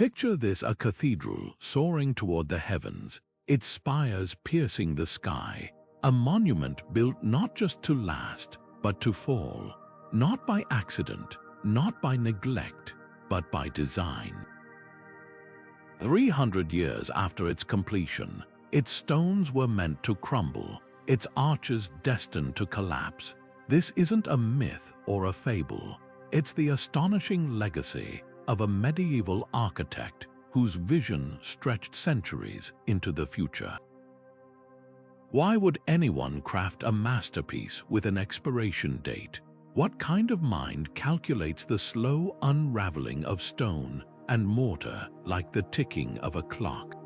Picture this: a cathedral soaring toward the heavens, its spires piercing the sky, a monument built not just to last, but to fall, not by accident, not by neglect, but by design. 300 years after its completion, its stones were meant to crumble, its arches destined to collapse. This isn't a myth or a fable. It's the astonishing legacy of a medieval architect whose vision stretched centuries into the future. Why would anyone craft a masterpiece with an expiration date? What kind of mind calculates the slow unraveling of stone and mortar like the ticking of a clock?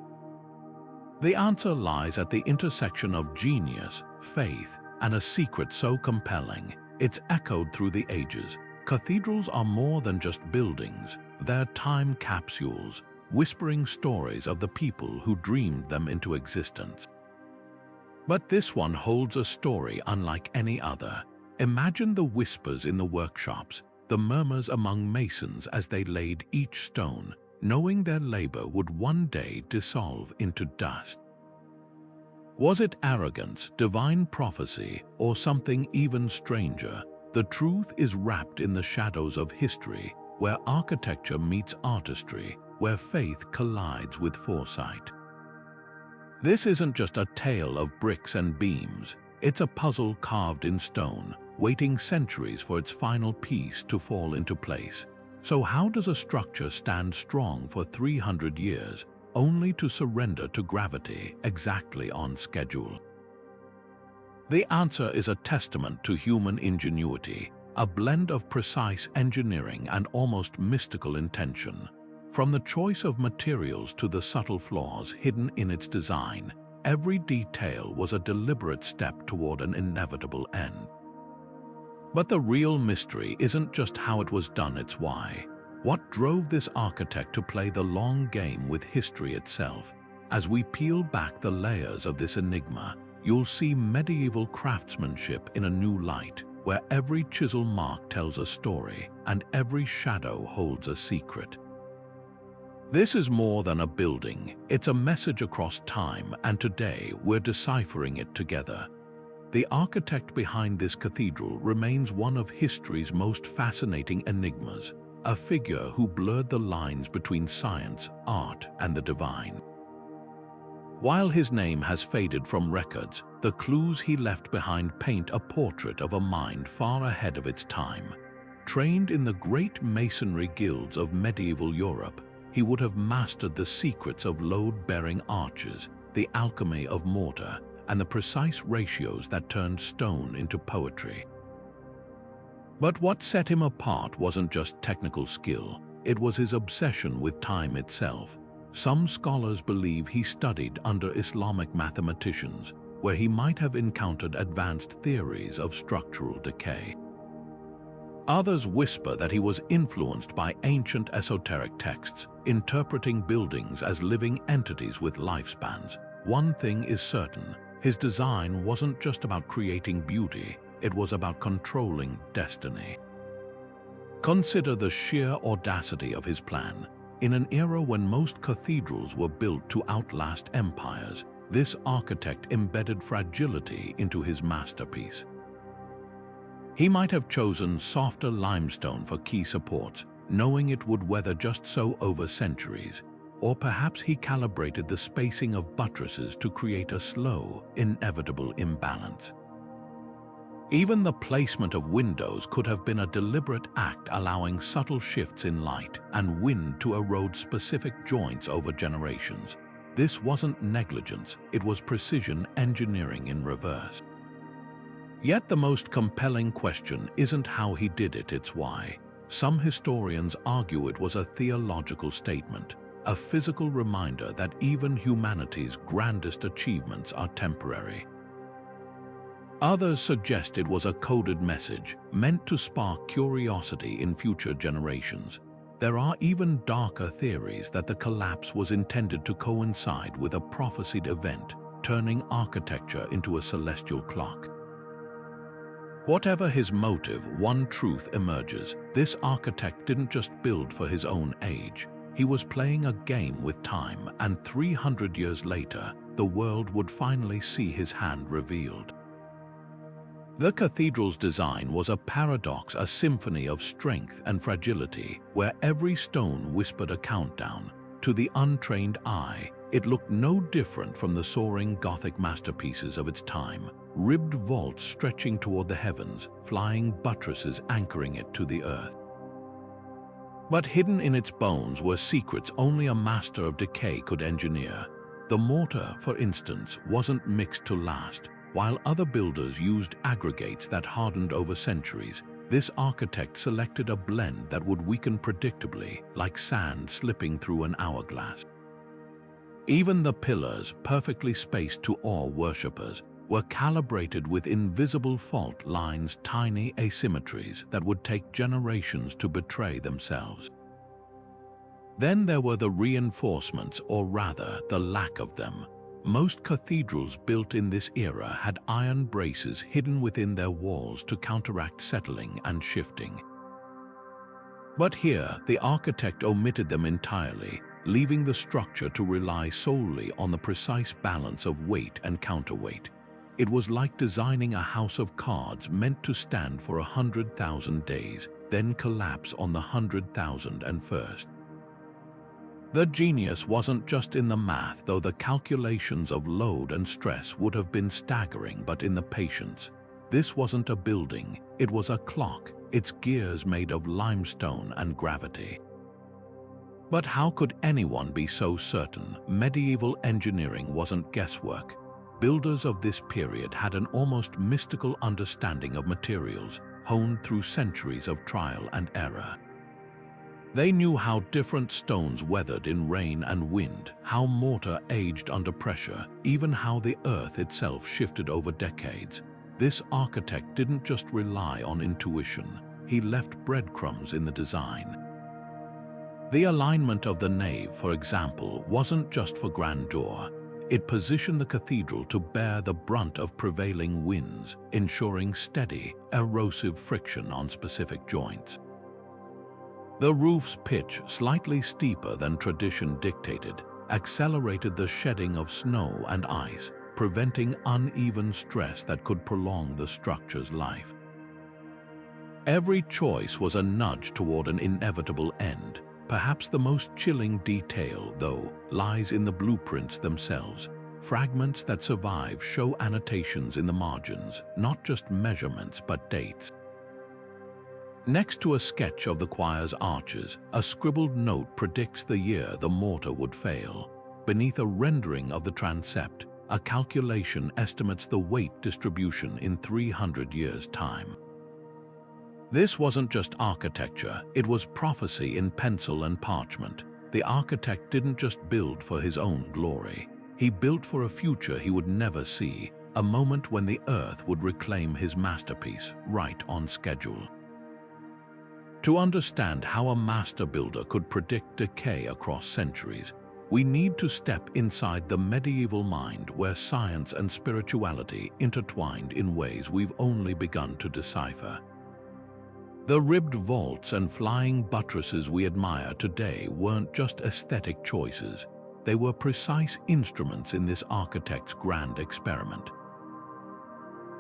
The answer lies at the intersection of genius, faith, and a secret so compelling it's echoed through the ages. Cathedrals are more than just buildings. They're time capsules, whispering stories of the people who dreamed them into existence. But this one holds a story unlike any other. Imagine the whispers in the workshops, the murmurs among masons as they laid each stone, knowing their labor would one day dissolve into dust. Was it arrogance, divine prophecy, or something even stranger? The truth is wrapped in the shadows of history, where architecture meets artistry, where faith collides with foresight. This isn't just a tale of bricks and beams. It's a puzzle carved in stone, waiting centuries for its final piece to fall into place. So how does a structure stand strong for 300 years, only to surrender to gravity exactly on schedule? The answer is a testament to human ingenuity, a blend of precise engineering and almost mystical intention. From the choice of materials to the subtle flaws hidden in its design, every detail was a deliberate step toward an inevitable end. But the real mystery isn't just how it was done, it's why. What drove this architect to play the long game with history itself? As we peel back the layers of this enigma, you'll see medieval craftsmanship in a new light, where every chisel mark tells a story and every shadow holds a secret. This is more than a building. It's a message across time, and today we're deciphering it together. The architect behind this cathedral remains one of history's most fascinating enigmas, a figure who blurred the lines between science, art, and the divine. While his name has faded from records, the clues he left behind paint a portrait of a mind far ahead of its time. Trained in the great masonry guilds of medieval Europe, he would have mastered the secrets of load-bearing arches, the alchemy of mortar, and the precise ratios that turned stone into poetry. But what set him apart wasn't just technical skill, it was his obsession with time itself. Some scholars believe he studied under Islamic mathematicians, where he might have encountered advanced theories of structural decay. Others whisper that he was influenced by ancient esoteric texts, interpreting buildings as living entities with lifespans. One thing is certain: his design wasn't just about creating beauty, it was about controlling destiny. Consider the sheer audacity of his plan. In an era when most cathedrals were built to outlast empires, this architect embedded fragility into his masterpiece. He might have chosen softer limestone for key supports, knowing it would weather just so over centuries. Or perhaps he calibrated the spacing of buttresses to create a slow, inevitable imbalance. Even the placement of windows could have been a deliberate act, allowing subtle shifts in light and wind to erode specific joints over generations. This wasn't negligence, it was precision engineering in reverse. Yet the most compelling question isn't how he did it, it's why. Some historians argue it was a theological statement, a physical reminder that even humanity's grandest achievements are temporary. Others suggest it was a coded message, meant to spark curiosity in future generations. There are even darker theories that the collapse was intended to coincide with a prophesied event, turning architecture into a celestial clock. Whatever his motive, one truth emerges: this architect didn't just build for his own age. He was playing a game with time, and 300 years later, the world would finally see his hand revealed. The cathedral's design was a paradox, a symphony of strength and fragility, where every stone whispered a countdown. To the untrained eye, it looked no different from the soaring Gothic masterpieces of its time, ribbed vaults stretching toward the heavens, flying buttresses anchoring it to the earth. But hidden in its bones were secrets only a master of decay could engineer. The mortar, for instance, wasn't mixed to last. While other builders used aggregates that hardened over centuries, this architect selected a blend that would weaken predictably, like sand slipping through an hourglass. Even the pillars, perfectly spaced to awe worshippers, were calibrated with invisible fault lines, tiny asymmetries that would take generations to betray themselves. Then there were the reinforcements, or rather, the lack of them. Most cathedrals built in this era had iron braces hidden within their walls to counteract settling and shifting. But here, the architect omitted them entirely, leaving the structure to rely solely on the precise balance of weight and counterweight. It was like designing a house of cards meant to stand for 100,000 days, then collapse on the 100,001st. The genius wasn't just in the math, though the calculations of load and stress would have been staggering, but in the patience. This wasn't a building, it was a clock, its gears made of limestone and gravity. But how could anyone be so certain? Medieval engineering wasn't guesswork. Builders of this period had an almost mystical understanding of materials, honed through centuries of trial and error. They knew how different stones weathered in rain and wind, how mortar aged under pressure, even how the earth itself shifted over decades. This architect didn't just rely on intuition, he left breadcrumbs in the design. The alignment of the nave, for example, wasn't just for grandeur. It positioned the cathedral to bear the brunt of prevailing winds, ensuring steady, erosive friction on specific joints. The roof's pitch, slightly steeper than tradition dictated, accelerated the shedding of snow and ice, preventing uneven stress that could prolong the structure's life. Every choice was a nudge toward an inevitable end. Perhaps the most chilling detail, though, lies in the blueprints themselves. Fragments that survive show annotations in the margins, not just measurements but dates. Next to a sketch of the choir's arches, a scribbled note predicts the year the mortar would fail. Beneath a rendering of the transept, a calculation estimates the weight distribution in 300 years' time. This wasn't just architecture, it was prophecy in pencil and parchment. The architect didn't just build for his own glory. He built for a future he would never see, a moment when the earth would reclaim his masterpiece, right on schedule. To understand how a master builder could predict decay across centuries, we need to step inside the medieval mind where science and spirituality intertwined in ways we've only begun to decipher. The ribbed vaults and flying buttresses we admire today weren't just aesthetic choices, they were precise instruments in this architect's grand experiment.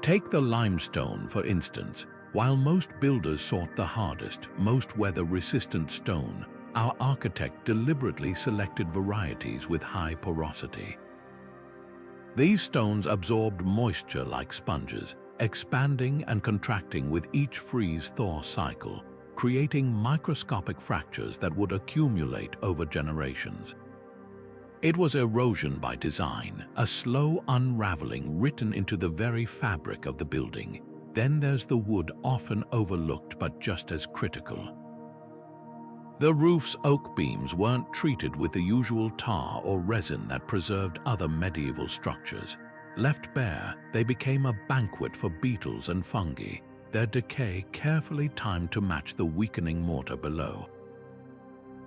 Take the limestone, for instance. While most builders sought the hardest, most weather-resistant stone, our architect deliberately selected varieties with high porosity. These stones absorbed moisture like sponges, expanding and contracting with each freeze-thaw cycle, creating microscopic fractures that would accumulate over generations. It was erosion by design, a slow unraveling written into the very fabric of the building. Then there's the wood, often overlooked but just as critical. The roof's oak beams weren't treated with the usual tar or resin that preserved other medieval structures. Left bare, they became a banquet for beetles and fungi, their decay carefully timed to match the weakening mortar below.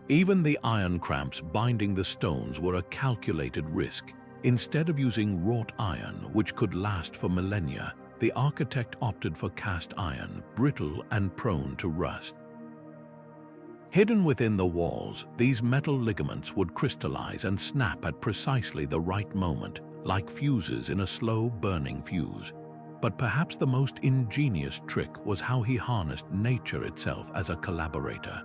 Even the iron cramps binding the stones were a calculated risk. Instead of using wrought iron, which could last for millennia, the architect opted for cast iron, brittle and prone to rust. Hidden within the walls, these metal ligaments would crystallize and snap at precisely the right moment, like fuses in a slow-burning fuse. But perhaps the most ingenious trick was how he harnessed nature itself as a collaborator.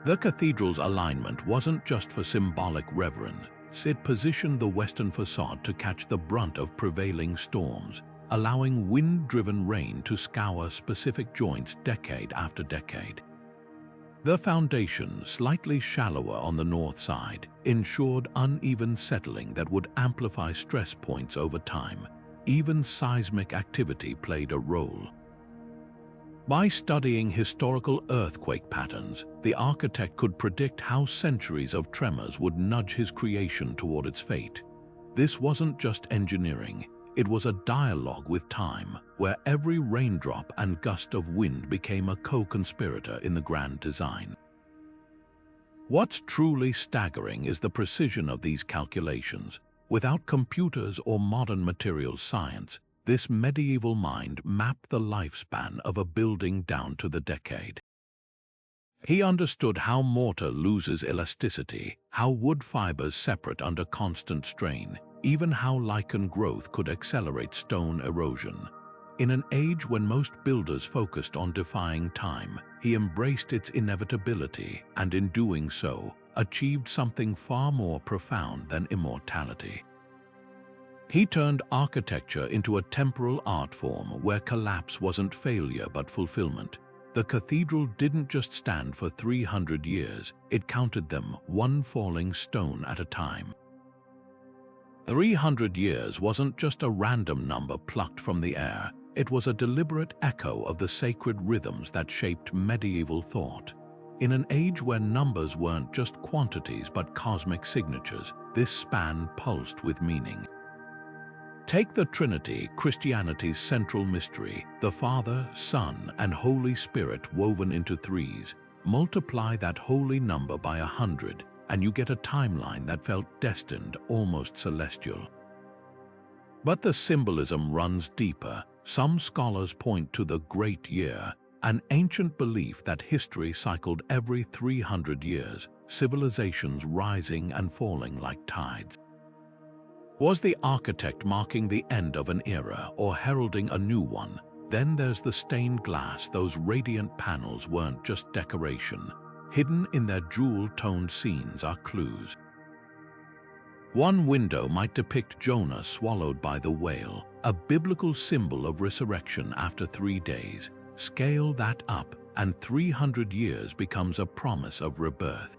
The cathedral's alignment wasn't just for symbolic reverence. It positioned the western facade to catch the brunt of prevailing storms, allowing wind-driven rain to scour specific joints decade after decade. The foundation, slightly shallower on the north side, ensured uneven settling that would amplify stress points over time. Even seismic activity played a role. By studying historical earthquake patterns, the architect could predict how centuries of tremors would nudge his creation toward its fate. This wasn't just engineering. It was a dialogue with time, where every raindrop and gust of wind became a co-conspirator in the grand design. What's truly staggering is the precision of these calculations. Without computers or modern materials science, this medieval mind mapped the lifespan of a building down to the decade. He understood how mortar loses elasticity, how wood fibers separate under constant strain, even how lichen growth could accelerate stone erosion. In an age when most builders focused on defying time, he embraced its inevitability and, in doing so, achieved something far more profound than immortality. He turned architecture into a temporal art form where collapse wasn't failure but fulfillment. The cathedral didn't just stand for 300 years, it counted them, one falling stone at a time. 300 years wasn't just a random number plucked from the air, it was a deliberate echo of the sacred rhythms that shaped medieval thought. In an age where numbers weren't just quantities but cosmic signatures, this span pulsed with meaning. Take the Trinity, Christianity's central mystery, the Father, Son, and Holy Spirit woven into threes. Multiply that holy number by 100, and you get a timeline that felt destined, almost celestial. But the symbolism runs deeper. Some scholars point to the Great Year, an ancient belief that history cycled every 300 years, civilizations rising and falling like tides. Was the architect marking the end of an era or heralding a new one? Then there's the stained glass. Those radiant panels weren't just decoration. Hidden in their jewel-toned scenes are clues. One window might depict Jonah swallowed by the whale, a biblical symbol of resurrection after 3 days. Scale that up, and 300 years becomes a promise of rebirth.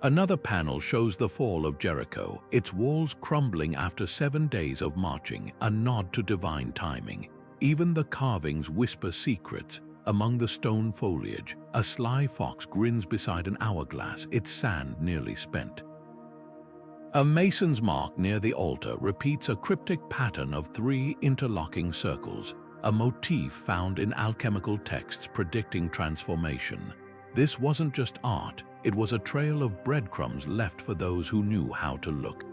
Another panel shows the fall of Jericho, its walls crumbling after 7 days of marching, a nod to divine timing. Even the carvings whisper secrets. Among the stone foliage, a sly fox grins beside an hourglass, its sand nearly spent. A mason's mark near the altar repeats a cryptic pattern of 3 interlocking circles, a motif found in alchemical texts predicting transformation. This wasn't just art, it was a trail of breadcrumbs left for those who knew how to look.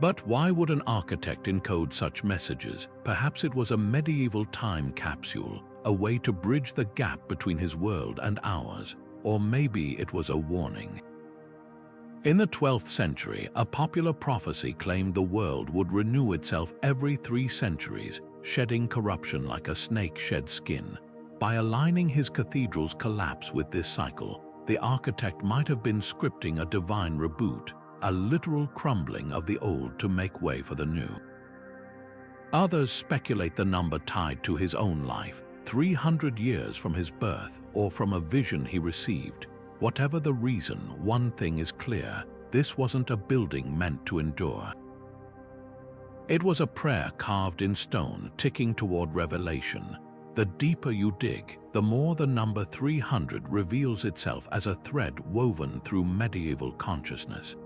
But why would an architect encode such messages? Perhaps it was a medieval time capsule, a way to bridge the gap between his world and ours. Or maybe it was a warning. In the 12th century, a popular prophecy claimed the world would renew itself every 3 centuries, shedding corruption like a snake sheds skin. By aligning his cathedral's collapse with this cycle, the architect might have been scripting a divine reboot, a literal crumbling of the old to make way for the new. Others speculate the number tied to his own life, 300 years from his birth or from a vision he received. Whatever the reason, one thing is clear: this wasn't a building meant to endure. It was a prayer carved in stone, ticking toward revelation. The deeper you dig, the more the number 300 reveals itself as a thread woven through medieval consciousness.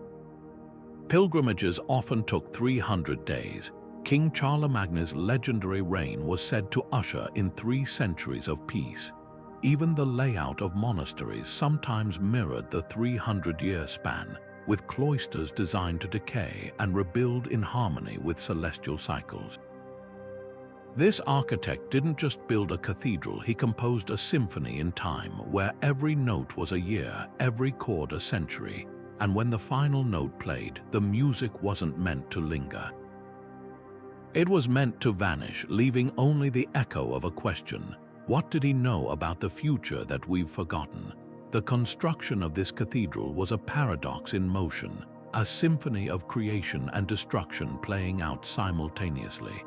Pilgrimages often took 300 days. King Charlemagne's legendary reign was said to usher in 3 centuries of peace. Even the layout of monasteries sometimes mirrored the 300-year span, with cloisters designed to decay and rebuild in harmony with celestial cycles. This architect didn't just build a cathedral, he composed a symphony in time where every note was a year, every chord a century, and when the final note played, the music wasn't meant to linger. It was meant to vanish, leaving only the echo of a question. What did he know about the future that we've forgotten? The construction of this cathedral was a paradox in motion, a symphony of creation and destruction playing out simultaneously.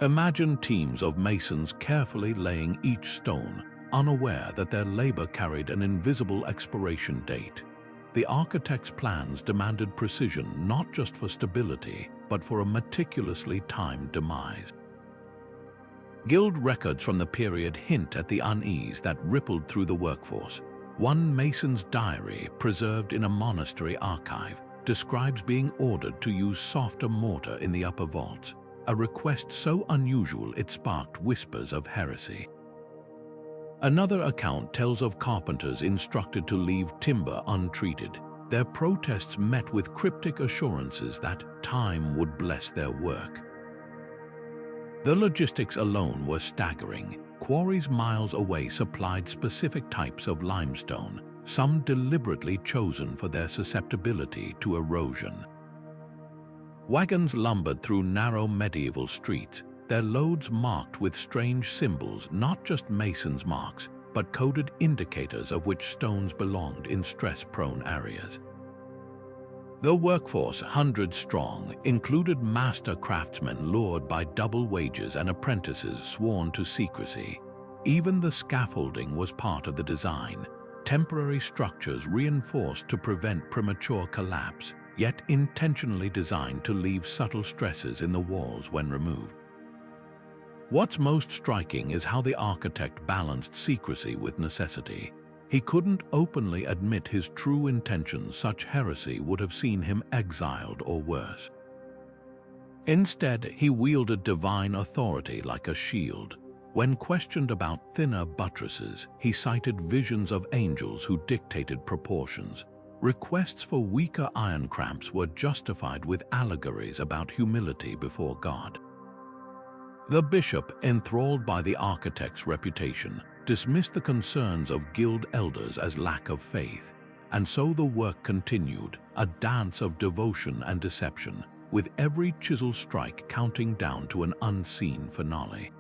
Imagine teams of masons carefully laying each stone, unaware that their labor carried an invisible expiration date. The architect's plans demanded precision not just for stability, but for a meticulously timed demise. Guild records from the period hint at the unease that rippled through the workforce. One mason's diary, preserved in a monastery archive, describes being ordered to use softer mortar in the upper vaults, a request so unusual it sparked whispers of heresy. Another account tells of carpenters instructed to leave timber untreated, their protests met with cryptic assurances that time would bless their work. The logistics alone were staggering. Quarries miles away supplied specific types of limestone, some deliberately chosen for their susceptibility to erosion. Wagons lumbered through narrow medieval streets, their loads marked with strange symbols, not just masons' marks, but coded indicators of which stones belonged in stress-prone areas. The workforce, hundreds strong, included master craftsmen lured by double wages and apprentices sworn to secrecy. Even the scaffolding was part of the design, temporary structures reinforced to prevent premature collapse, yet intentionally designed to leave subtle stresses in the walls when removed. What's most striking is how the architect balanced secrecy with necessity. He couldn't openly admit his true intentions; such heresy would have seen him exiled or worse. Instead, he wielded divine authority like a shield. When questioned about thinner buttresses, he cited visions of angels who dictated proportions. Requests for weaker iron cramps were justified with allegories about humility before God. The bishop, enthralled by the architect's reputation, dismissed the concerns of guild elders as lack of faith, and so the work continued, a dance of devotion and deception, with every chisel strike counting down to an unseen finale.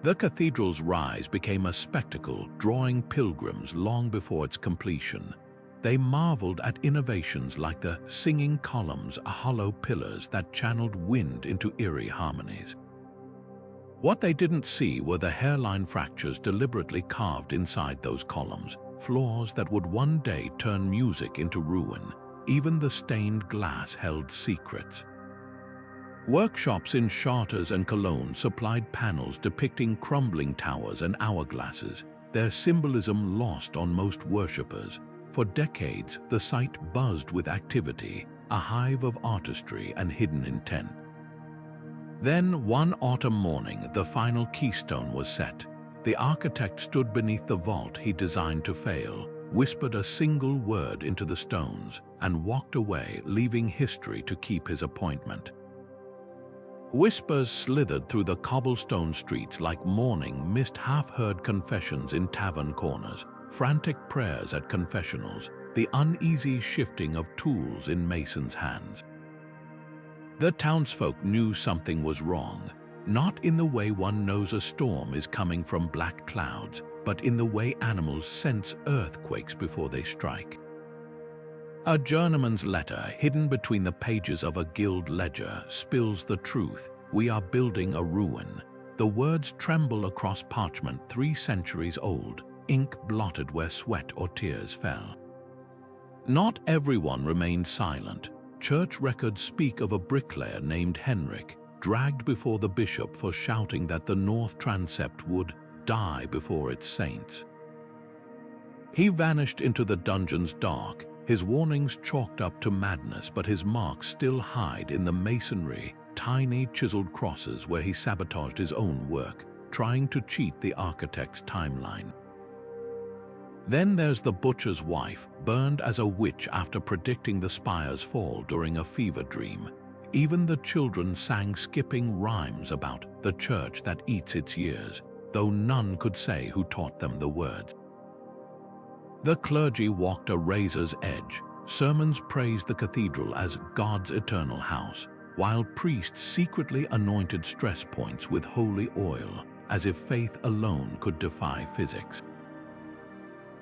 The cathedral's rise became a spectacle, drawing pilgrims long before its completion. They marveled at innovations like the singing columns, hollow pillars that channeled wind into eerie harmonies. What they didn't see were the hairline fractures deliberately carved inside those columns, flaws that would one day turn music into ruin. Even the stained glass held secrets. Workshops in Chartres and Cologne supplied panels depicting crumbling towers and hourglasses, their symbolism lost on most worshippers. For decades, the site buzzed with activity, a hive of artistry and hidden intent. Then, one autumn morning, the final keystone was set. The architect stood beneath the vault he designed to fail, whispered a single word into the stones, and walked away, leaving history to keep his appointment. Whispers slithered through the cobblestone streets like morning mist, half-heard confessions in tavern corners, frantic prayers at confessionals, the uneasy shifting of tools in masons' hands. The townsfolk knew something was wrong, not in the way one knows a storm is coming from black clouds, but in the way animals sense earthquakes before they strike. A journeyman's letter, hidden between the pages of a guild ledger, spills the truth: we are building a ruin. The words tremble across parchment 3 centuries old, ink blotted where sweat or tears fell. Not everyone remained silent. Church records speak of a bricklayer named Henrik, dragged before the bishop for shouting that the north transept would die before its saints. He vanished into the dungeon's dark, his warnings chalked up to madness, but his marks still hide in the masonry, tiny chiseled crosses where he sabotaged his own work, trying to cheat the architect's timeline. Then there's the butcher's wife, burned as a witch after predicting the spire's fall during a fever dream. Even the children sang skipping rhymes about the church that eats its years, though none could say who taught them the words. The clergy walked a razor's edge. Sermons praised the cathedral as God's eternal house, while priests secretly anointed stress points with holy oil, as if faith alone could defy physics.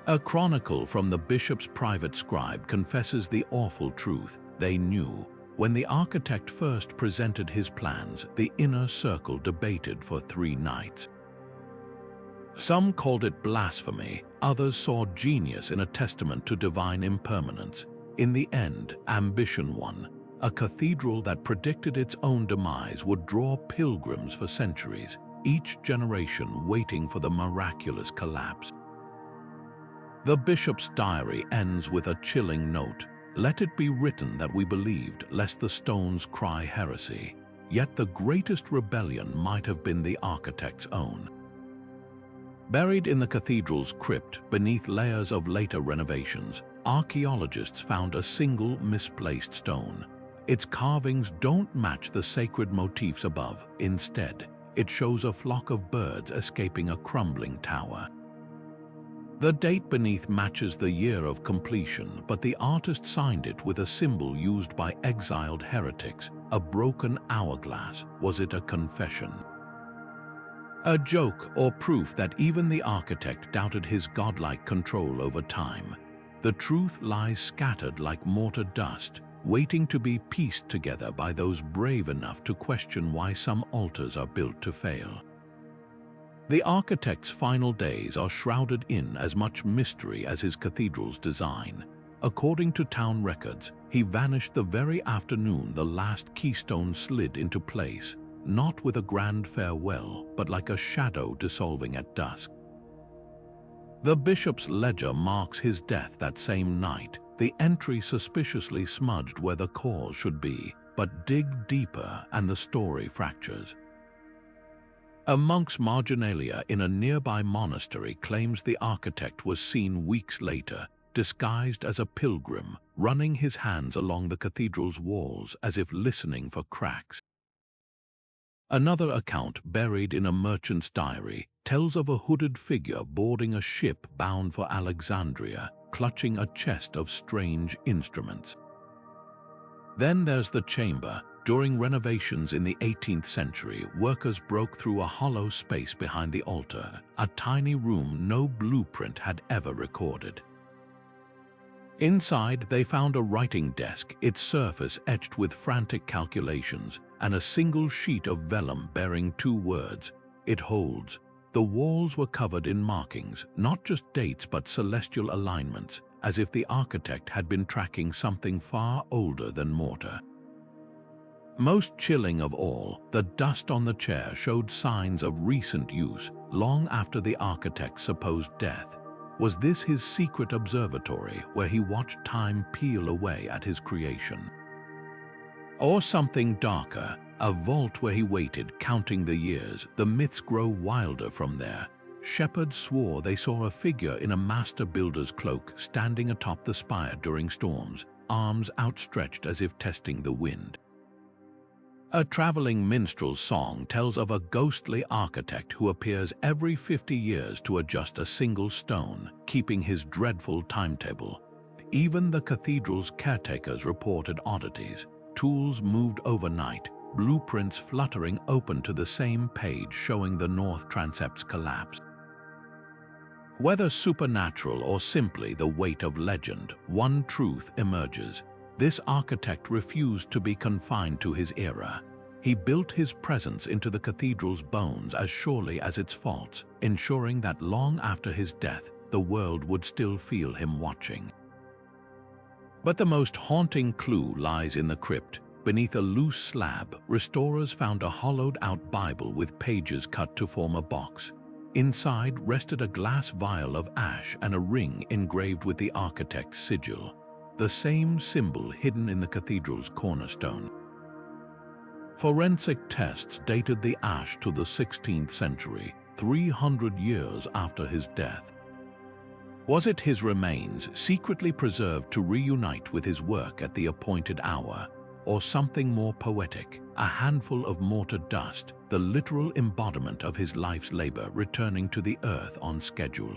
A chronicle from the bishop's private scribe confesses the awful truth. They knew. When the architect first presented his plans, the inner circle debated for 3 nights. Some called it blasphemy, others saw genius in a testament to divine impermanence. In the end, ambition won. A cathedral that predicted its own demise would draw pilgrims for centuries, each generation waiting for the miraculous collapse. The bishop's diary ends with a chilling note. Let it be written that we believed, lest the stones cry heresy. Yet the greatest rebellion might have been the architect's own. Buried in the cathedral's crypt, beneath layers of later renovations, archaeologists found a single misplaced stone. Its carvings don't match the sacred motifs above. Instead, it shows a flock of birds escaping a crumbling tower. The date beneath matches the year of completion, but the artist signed it with a symbol used by exiled heretics, a broken hourglass. Was it a confession? A joke or proof that even the architect doubted his godlike control over time? The truth lies scattered like mortar dust, waiting to be pieced together by those brave enough to question why some altars are built to fail. The architect's final days are shrouded in as much mystery as his cathedral's design. According to town records, he vanished the very afternoon the last keystone slid into place, not with a grand farewell, but like a shadow dissolving at dusk. The bishop's ledger marks his death that same night, the entry suspiciously smudged where the cause should be, but dig deeper and the story fractures. A monk's marginalia in a nearby monastery claims the architect was seen weeks later, disguised as a pilgrim, running his hands along the cathedral's walls as if listening for cracks. Another account, buried in a merchant's diary, tells of a hooded figure boarding a ship bound for Alexandria, clutching a chest of strange instruments. Then there's the chamber. During renovations in the 18th century, workers broke through a hollow space behind the altar, a tiny room no blueprint had ever recorded. Inside, they found a writing desk, its surface etched with frantic calculations, and a single sheet of vellum bearing 2 words, "It holds." The walls were covered in markings, not just dates but celestial alignments, as if the architect had been tracking something far older than mortar. Most chilling of all, the dust on the chair showed signs of recent use, long after the architect's supposed death. Was this his secret observatory where he watched time peel away at his creation? Or something darker, a vault where he waited, counting the years? The myths grow wilder from there. Shepherds swore they saw a figure in a master builder's cloak standing atop the spire during storms, arms outstretched as if testing the wind. A traveling minstrel's song tells of a ghostly architect who appears every 50 years to adjust a single stone, keeping his dreadful timetable. Even the cathedral's caretakers reported oddities, tools moved overnight, blueprints fluttering open to the same page showing the north transept's collapse. Whether supernatural or simply the weight of legend, one truth emerges. This architect refused to be confined to his era. He built his presence into the cathedral's bones as surely as its faults, ensuring that long after his death, the world would still feel him watching. But the most haunting clue lies in the crypt. Beneath a loose slab, restorers found a hollowed-out Bible with pages cut to form a box. Inside rested a glass vial of ash and a ring engraved with the architect's sigil, the same symbol hidden in the cathedral's cornerstone. Forensic tests dated the ash to the 16th century, 300 years after his death. Was it his remains, secretly preserved to reunite with his work at the appointed hour? or something more poetic, a handful of mortar dust, the literal embodiment of his life's labor returning to the earth on schedule?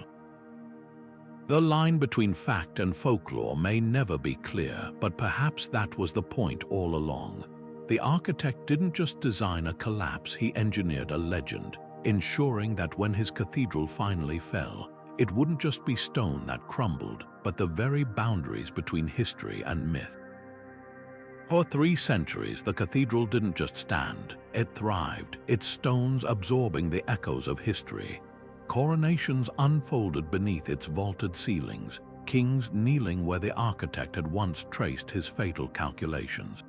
The line between fact and folklore may never be clear, but perhaps that was the point all along. The architect didn't just design a collapse, he engineered a legend, ensuring that when his cathedral finally fell, it wouldn't just be stone that crumbled, but the very boundaries between history and myth. For 3 centuries, the cathedral didn't just stand, it thrived, its stones absorbing the echoes of history. Coronations unfolded beneath its vaulted ceilings, kings kneeling where the architect had once traced his fatal calculations.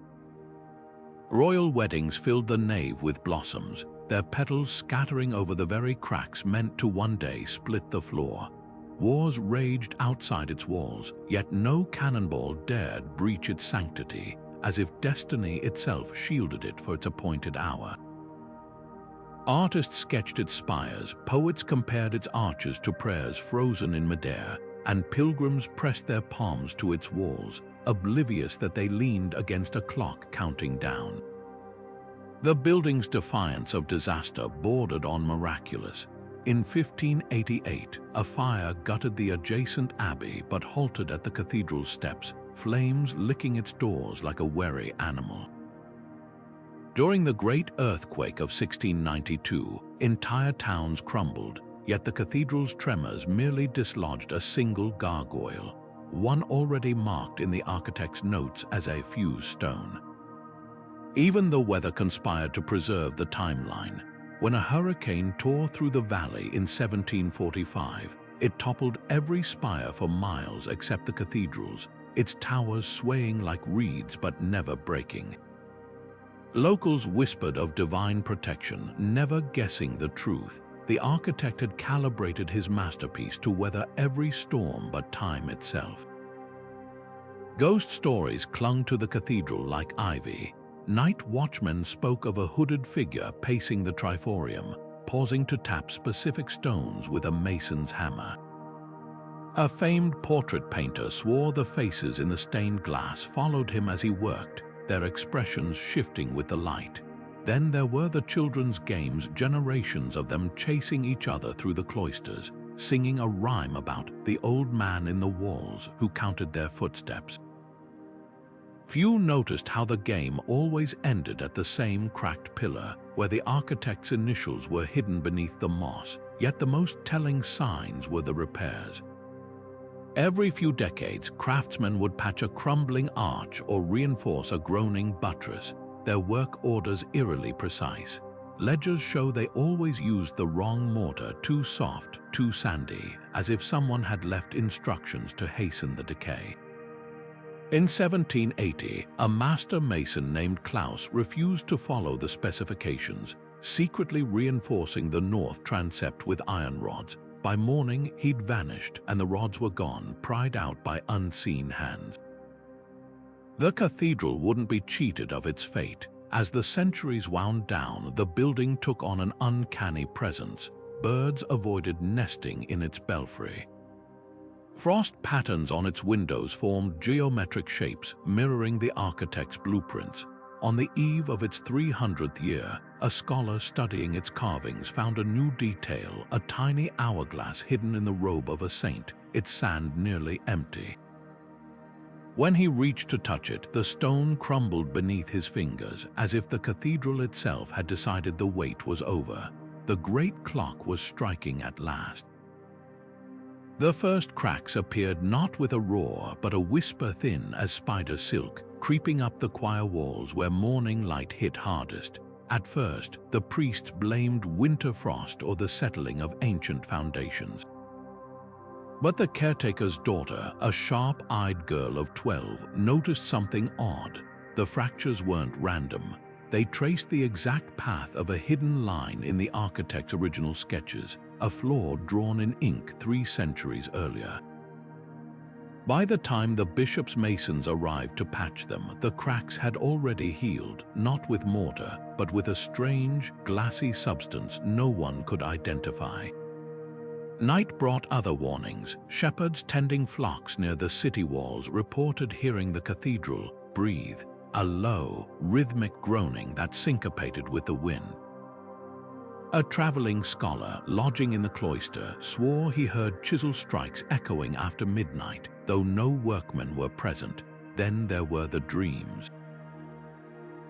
Royal weddings filled the nave with blossoms, their petals scattering over the very cracks meant to one day split the floor. Wars raged outside its walls, yet no cannonball dared breach its sanctity, as if destiny itself shielded it for its appointed hour. Artists sketched its spires, poets compared its arches to prayers frozen in midair, and pilgrims pressed their palms to its walls, oblivious that they leaned against a clock counting down. The building's defiance of disaster bordered on miraculous. In 1588, a fire gutted the adjacent abbey but halted at the cathedral's steps, flames licking its doors like a wary animal. During the Great Earthquake of 1692, entire towns crumbled, yet the cathedral's tremors merely dislodged a single gargoyle, one already marked in the architect's notes as a fused stone. Even the weather conspired to preserve the timeline. When a hurricane tore through the valley in 1745, it toppled every spire for miles except the cathedral's, its towers swaying like reeds but never breaking. Locals whispered of divine protection, never guessing the truth. The architect had calibrated his masterpiece to weather every storm but time itself. Ghost stories clung to the cathedral like ivy. Night watchmen spoke of a hooded figure pacing the triforium, pausing to tap specific stones with a mason's hammer. A famed portrait painter swore the faces in the stained glass followed him as he worked, their expressions shifting with the light. Then there were the children's games, generations of them chasing each other through the cloisters, singing a rhyme about the old man in the walls who counted their footsteps. Few noticed how the game always ended at the same cracked pillar, where the architect's initials were hidden beneath the moss, yet the most telling signs were the repairs. Every few decades, craftsmen would patch a crumbling arch or reinforce a groaning buttress, their work orders eerily precise. Ledgers show they always used the wrong mortar, too soft, too sandy, as if someone had left instructions to hasten the decay. In 1780, a master mason named Klaus refused to follow the specifications, secretly reinforcing the north transept with iron rods. By morning, he'd vanished, and the rods were gone, pried out by unseen hands. The cathedral wouldn't be cheated of its fate. As the centuries wound down, the building took on an uncanny presence. Birds avoided nesting in its belfry. Frost patterns on its windows formed geometric shapes, mirroring the architect's blueprints. On the eve of its 300th year, a scholar studying its carvings found a new detail, a tiny hourglass hidden in the robe of a saint, its sand nearly empty. When he reached to touch it, the stone crumbled beneath his fingers, as if the cathedral itself had decided the wait was over. The great clock was striking at last. The first cracks appeared not with a roar, but a whisper thin as spider silk, creeping up the choir walls where morning light hit hardest. At first, the priests blamed winter frost or the settling of ancient foundations. But the caretaker's daughter, a sharp-eyed girl of 12, noticed something odd. The fractures weren't random. They traced the exact path of a hidden line in the architect's original sketches, a flaw drawn in ink 3 centuries earlier. By the time the bishop's masons arrived to patch them, the cracks had already healed, not with mortar, but with a strange, glassy substance no one could identify. Night brought other warnings. Shepherds tending flocks near the city walls reported hearing the cathedral breathe, a low, rhythmic groaning that syncopated with the wind. A traveling scholar lodging in the cloister swore he heard chisel strikes echoing after midnight, though no workmen were present. Then there were the dreams.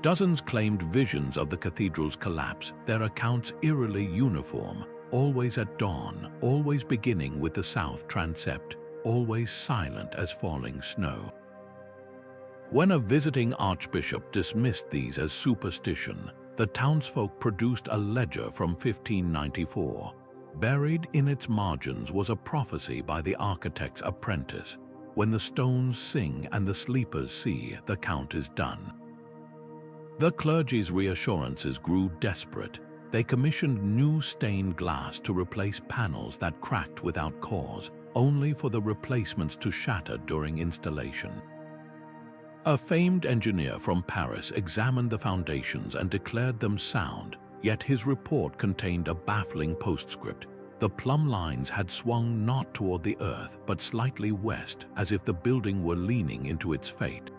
Dozens claimed visions of the cathedral's collapse, their accounts eerily uniform, always at dawn, always beginning with the south transept, always silent as falling snow. When a visiting archbishop dismissed these as superstition, the townsfolk produced a ledger from 1594. Buried in its margins was a prophecy by the architect's apprentice: "When the stones sing and the sleepers see, the count is done." The clergy's reassurances grew desperate. They commissioned new stained glass to replace panels that cracked without cause, only for the replacements to shatter during installation. A famed engineer from Paris examined the foundations and declared them sound, yet his report contained a baffling postscript. The plumb lines had swung not toward the earth, but slightly west, as if the building were leaning into its fate.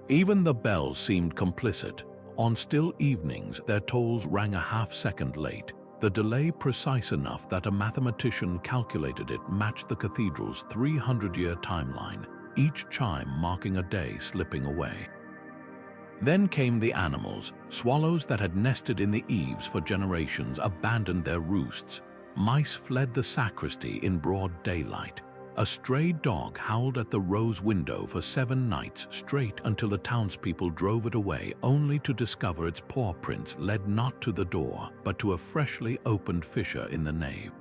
Even the bells seemed complicit. On still evenings, their tolls rang a half-second late, the delay precise enough that a mathematician calculated it matched the cathedral's 300-year timeline, each chime marking a day slipping away. Then came the animals. Swallows that had nested in the eaves for generations abandoned their roosts. Mice fled the sacristy in broad daylight. A stray dog howled at the rose window for 7 nights straight until the townspeople drove it away, only to discover its paw prints led not to the door, but to a freshly opened fissure in the nave.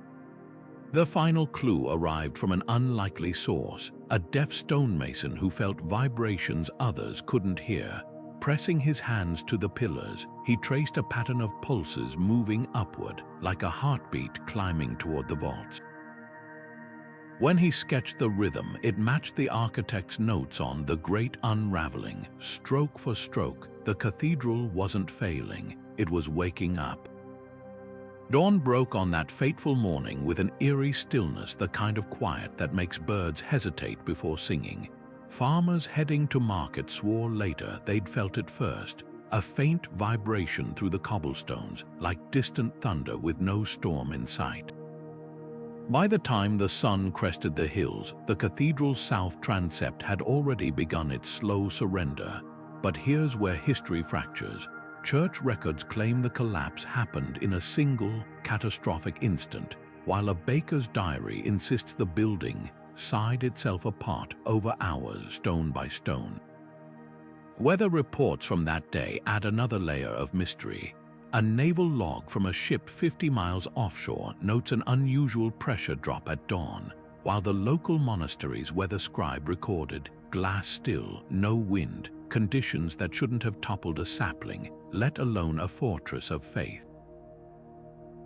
The final clue arrived from an unlikely source, a deaf stonemason who felt vibrations others couldn't hear. Pressing his hands to the pillars, he traced a pattern of pulses moving upward, like a heartbeat climbing toward the vaults. When he sketched the rhythm, it matched the architect's notes on the great unraveling. Stroke for stroke, the cathedral wasn't failing, it was waking up. Dawn broke on that fateful morning with an eerie stillness, the kind of quiet that makes birds hesitate before singing. Farmers heading to market swore later they'd felt it first, a faint vibration through the cobblestones, like distant thunder with no storm in sight. By the time the sun crested the hills, the cathedral's south transept had already begun its slow surrender. But here's where history fractures. Church records claim the collapse happened in a single, catastrophic instant, while a baker's diary insists the building sighed itself apart over hours, stone by stone. Weather reports from that day add another layer of mystery. A naval log from a ship 50 miles offshore notes an unusual pressure drop at dawn, while the local monastery's weather scribe recorded glass still, no wind, conditions that shouldn't have toppled a sapling, let alone a fortress of faith.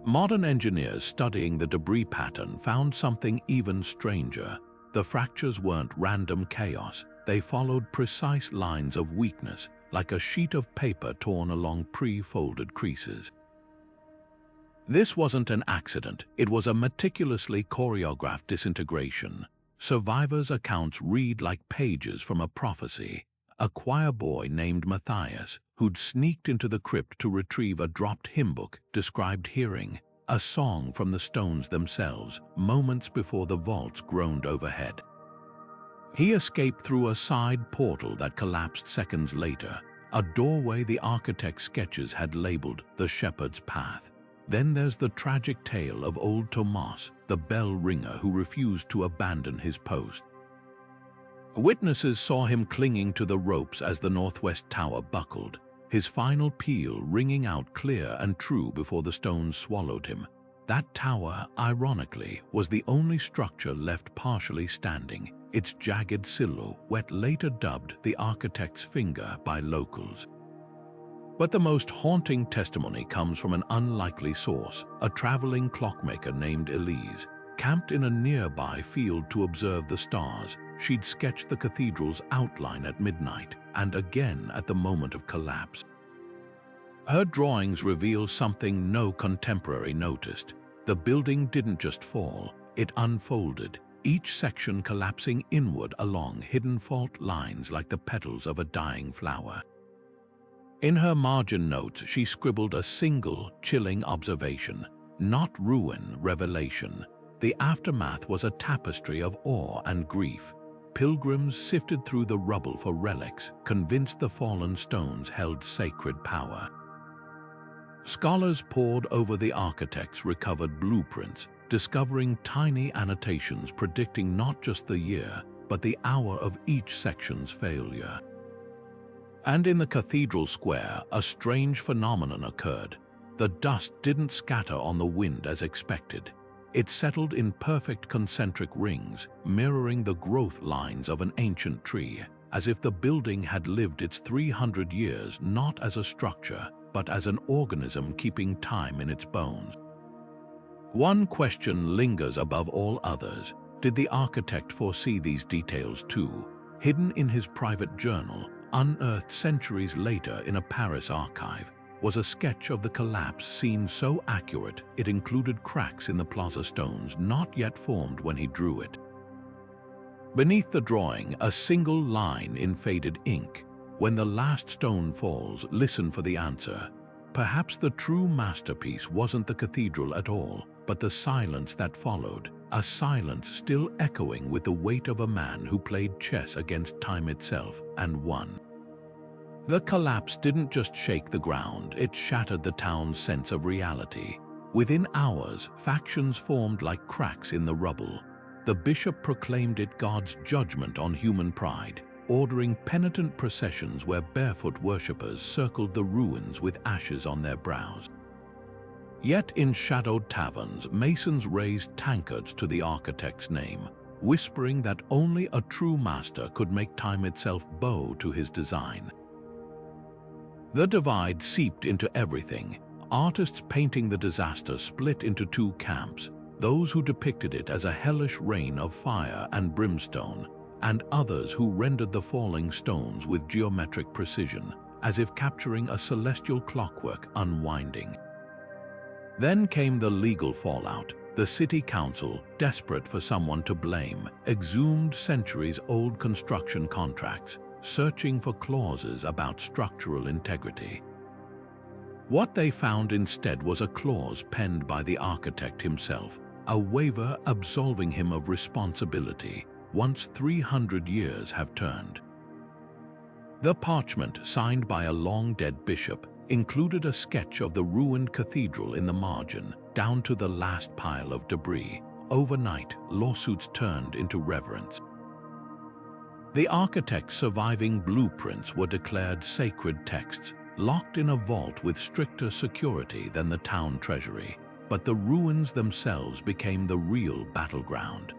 Modern engineers studying the debris pattern found something even stranger. The fractures weren't random chaos, they followed precise lines of weakness, like a sheet of paper torn along pre-folded creases. This wasn't an accident, it was a meticulously choreographed disintegration. Survivors' accounts read like pages from a prophecy. A choir boy named Matthias, who'd sneaked into the crypt to retrieve a dropped hymn book, described hearing a song from the stones themselves, moments before the vaults groaned overhead. He escaped through a side portal that collapsed seconds later, a doorway the architect's sketches had labeled the Shepherd's Path. Then there's the tragic tale of old Tomas, the bell ringer who refused to abandon his post. Witnesses saw him clinging to the ropes as the northwest tower buckled, his final peal ringing out clear and true before the stones swallowed him. That tower, ironically, was the only structure left partially standing, its jagged silhouette later dubbed the architect's finger by locals. But the most haunting testimony comes from an unlikely source, a traveling clockmaker named Unease. Camped in a nearby field to observe the stars, she'd sketched the cathedral's outline at midnight and again at the moment of collapse. Her drawings reveal something no contemporary noticed. The building didn't just fall, it unfolded. each section collapsing inward along hidden fault lines like the petals of a dying flower. In her margin notes, she scribbled a single, chilling observation: not ruin, revelation. The aftermath was a tapestry of awe and grief. Pilgrims sifted through the rubble for relics, convinced the fallen stones held sacred power. Scholars pored over the architect's recovered blueprints, discovering tiny annotations predicting not just the year, but the hour of each section's failure. And in the cathedral square, a strange phenomenon occurred. The dust didn't scatter on the wind as expected. It settled in perfect concentric rings, mirroring the growth lines of an ancient tree, as if the building had lived its 300 years not as a structure, but as an organism keeping time in its bones. One question lingers above all others. Did the architect foresee these details too? Hidden in his private journal, unearthed centuries later in a Paris archive, was a sketch of the collapse seen so accurate it included cracks in the plaza stones not yet formed when he drew it. Beneath the drawing, a single line in faded ink: when the last stone falls, listen for the answer. Perhaps the true masterpiece wasn't the cathedral at all, but the silence that followed, a silence still echoing with the weight of a man who played chess against time itself and won. The collapse didn't just shake the ground, it shattered the town's sense of reality. Within hours, factions formed like cracks in the rubble. The bishop proclaimed it God's judgment on human pride, ordering penitent processions where barefoot worshippers circled the ruins with ashes on their brows. Yet in shadowed taverns, masons raised tankards to the architect's name, whispering that only a true master could make time itself bow to his design. The divide seeped into everything. Artists painting the disaster split into two camps: those who depicted it as a hellish rain of fire and brimstone, and others who rendered the falling stones with geometric precision, as if capturing a celestial clockwork unwinding. Then came the legal fallout. The city council, desperate for someone to blame, exhumed centuries-old construction contracts, searching for clauses about structural integrity. What they found instead was a clause penned by the architect himself, a waiver absolving him of responsibility once 300 years have turned. The parchment, signed by a long-dead bishop, included a sketch of the ruined cathedral in the margin, down to the last pile of debris. Overnight, lawsuits turned into reverence. The architect's surviving blueprints were declared sacred texts, locked in a vault with stricter security than the town treasury. But the ruins themselves became the real battleground.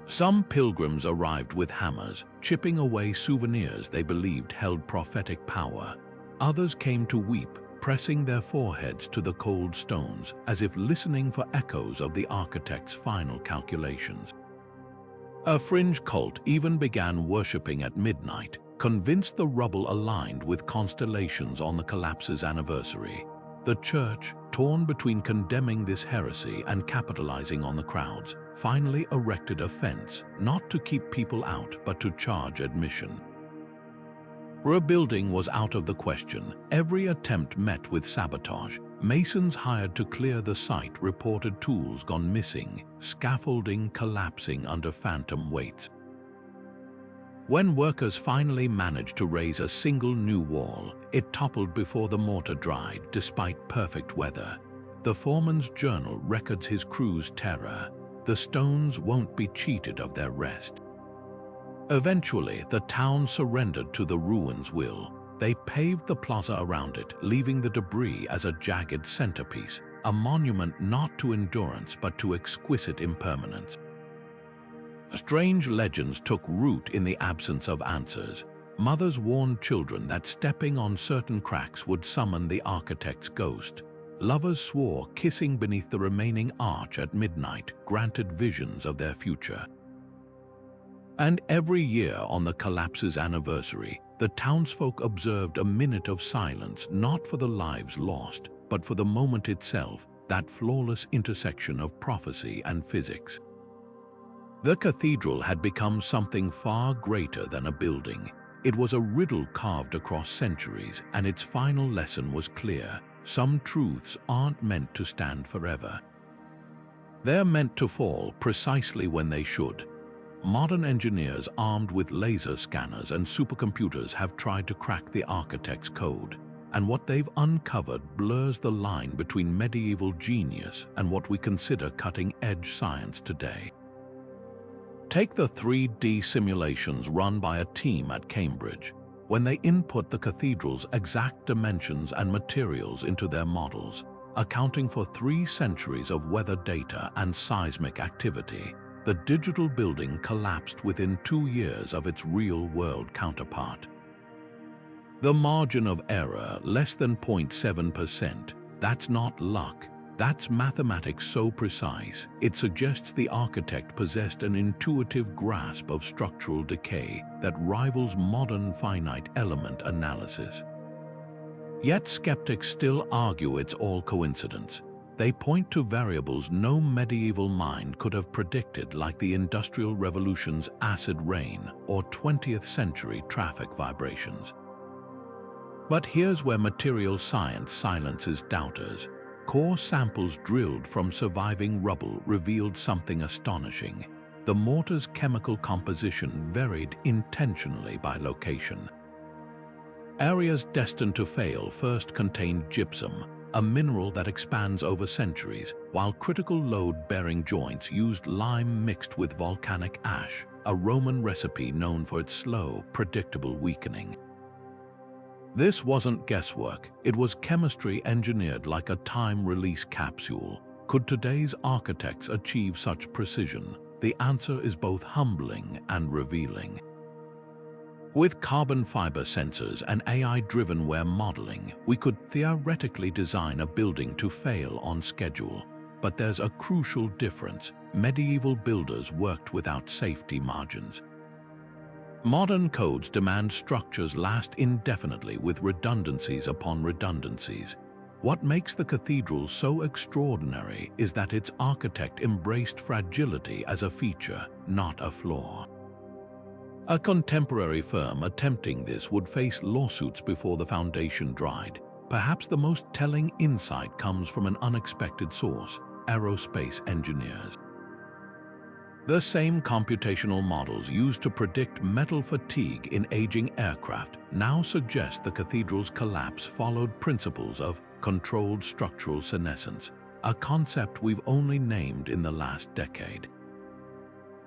Some pilgrims arrived with hammers, chipping away souvenirs they believed held prophetic power. Others came to weep, pressing their foreheads to the cold stones, as if listening for echoes of the architect's final calculations. A fringe cult even began worshipping at midnight, convinced the rubble aligned with constellations on the collapse's anniversary. The church, torn between condemning this heresy and capitalizing on the crowds, finally erected a fence, not to keep people out but to charge admission. Rebuilding was out of the question. Every attempt met with sabotage. Masons hired to clear the site reported tools gone missing, scaffolding collapsing under phantom weights. When workers finally managed to raise a single new wall, it toppled before the mortar dried despite perfect weather. The foreman's journal records his crew's terror. The stones won't be cheated of their rest. Eventually, the town surrendered to the ruins' will. They paved the plaza around it, leaving the debris as a jagged centerpiece, a monument not to endurance but to exquisite impermanence. Strange legends took root in the absence of answers. Mothers warned children that stepping on certain cracks would summon the architect's ghost. Lovers swore kissing beneath the remaining arch at midnight granted visions of their future. And every year on the collapse's anniversary, the townsfolk observed a minute of silence, not for the lives lost, but for the moment itself, that flawless intersection of prophecy and physics. The cathedral had become something far greater than a building. It was a riddle carved across centuries, and its final lesson was clear. Some truths aren't meant to stand forever. They're meant to fall precisely when they should. Modern engineers armed with laser scanners and supercomputers have tried to crack the architect's code, and what they've uncovered blurs the line between medieval genius and what we consider cutting-edge science today. Take the 3D simulations run by a team at Cambridge. When they input the cathedral's exact dimensions and materials into their models, accounting for 3 centuries of weather data and seismic activity, the digital building collapsed within 2 years of its real-world counterpart. The margin of error, less than 0.7%, that's not luck. That's mathematics so precise, it suggests the architect possessed an intuitive grasp of structural decay that rivals modern finite element analysis. Yet skeptics still argue it's all coincidence. They point to variables no medieval mind could have predicted, like the Industrial Revolution's acid rain or 20th century traffic vibrations. But here's where material science silences doubters. Core samples drilled from surviving rubble revealed something astonishing. The mortar's chemical composition varied intentionally by location. Areas destined to fail first contained gypsum, a mineral that expands over centuries, while critical load-bearing joints used lime mixed with volcanic ash, a Roman recipe known for its slow, predictable weakening. This wasn't guesswork, it was chemistry engineered like a time-release capsule. Could today's architects achieve such precision? The answer is both humbling and revealing. With carbon fiber sensors and AI-driven wear modeling, we could theoretically design a building to fail on schedule. But there's a crucial difference. Medieval builders worked without safety margins. Modern codes demand structures last indefinitely with redundancies upon redundancies. What makes the cathedral so extraordinary is that its architect embraced fragility as a feature, not a flaw. A contemporary firm attempting this would face lawsuits before the foundation dried. Perhaps the most telling insight comes from an unexpected source: aerospace engineers. The same computational models used to predict metal fatigue in aging aircraft now suggest the cathedral's collapse followed principles of controlled structural senescence, a concept we've only named in the last decade.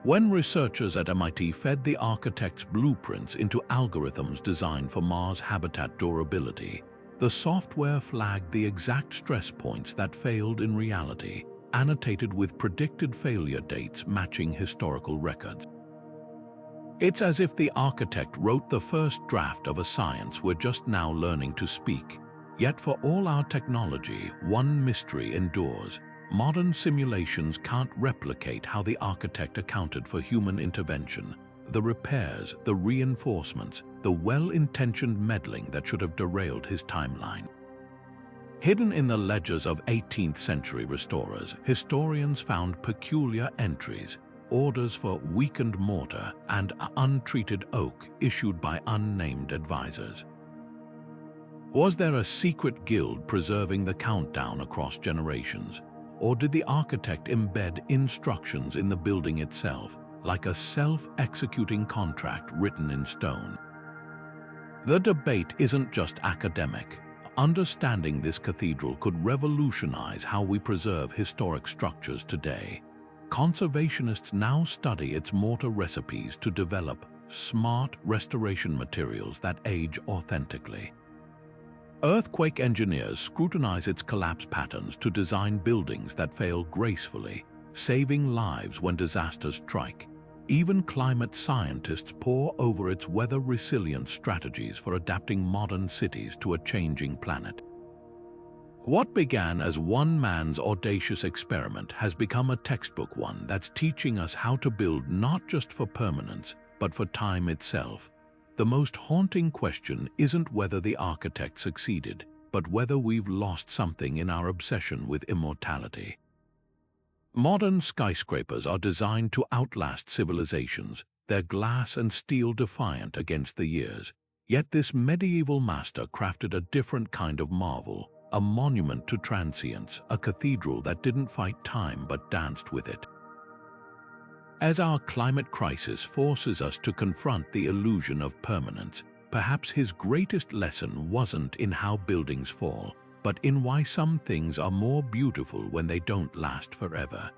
When researchers at MIT fed the architect's blueprints into algorithms designed for Mars habitat durability, the software flagged the exact stress points that failed in reality, annotated with predicted failure dates matching historical records. It's as if the architect wrote the first draft of a science we're just now learning to speak. Yet for all our technology, one mystery endures. Modern simulations can't replicate how the architect accounted for human intervention, the repairs, the reinforcements, the well-intentioned meddling that should have derailed his timeline. Hidden in the ledgers of 18th century restorers, historians found peculiar entries, orders for weakened mortar and untreated oak issued by unnamed advisors. Was there a secret guild preserving the countdown across generations? Or did the architect embed instructions in the building itself, like a self-executing contract written in stone? The debate isn't just academic. Understanding this cathedral could revolutionize how we preserve historic structures today. Conservationists now study its mortar recipes to develop smart restoration materials that age authentically. Earthquake engineers scrutinize its collapse patterns to design buildings that fail gracefully, saving lives when disasters strike. Even climate scientists pore over its weather-resilient strategies for adapting modern cities to a changing planet. What began as one man's audacious experiment has become a textbook one that's teaching us how to build not just for permanence, but for time itself. The most haunting question isn't whether the architect succeeded, but whether we've lost something in our obsession with immortality. Modern skyscrapers are designed to outlast civilizations, their glass and steel defiant against the years. Yet this medieval master crafted a different kind of marvel, a monument to transience, a cathedral that didn't fight time but danced with it. As our climate crisis forces us to confront the illusion of permanence, perhaps his greatest lesson wasn't in how buildings fall, but in why some things are more beautiful when they don't last forever.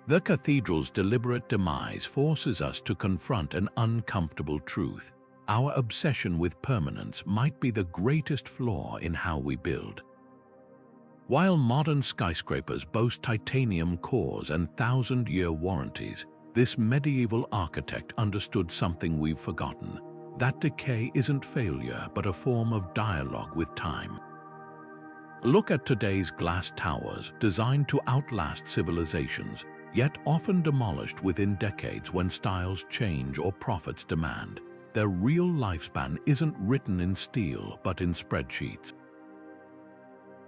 The cathedral's deliberate demise forces us to confront an uncomfortable truth. Our obsession with permanence might be the greatest flaw in how we build. While modern skyscrapers boast titanium cores and thousand-year warranties, this medieval architect understood something we've forgotten: that decay isn't failure but a form of dialogue with time. Look at today's glass towers, designed to outlast civilizations, yet often demolished within decades when styles change or profits demand. Their real lifespan isn't written in steel but in spreadsheets.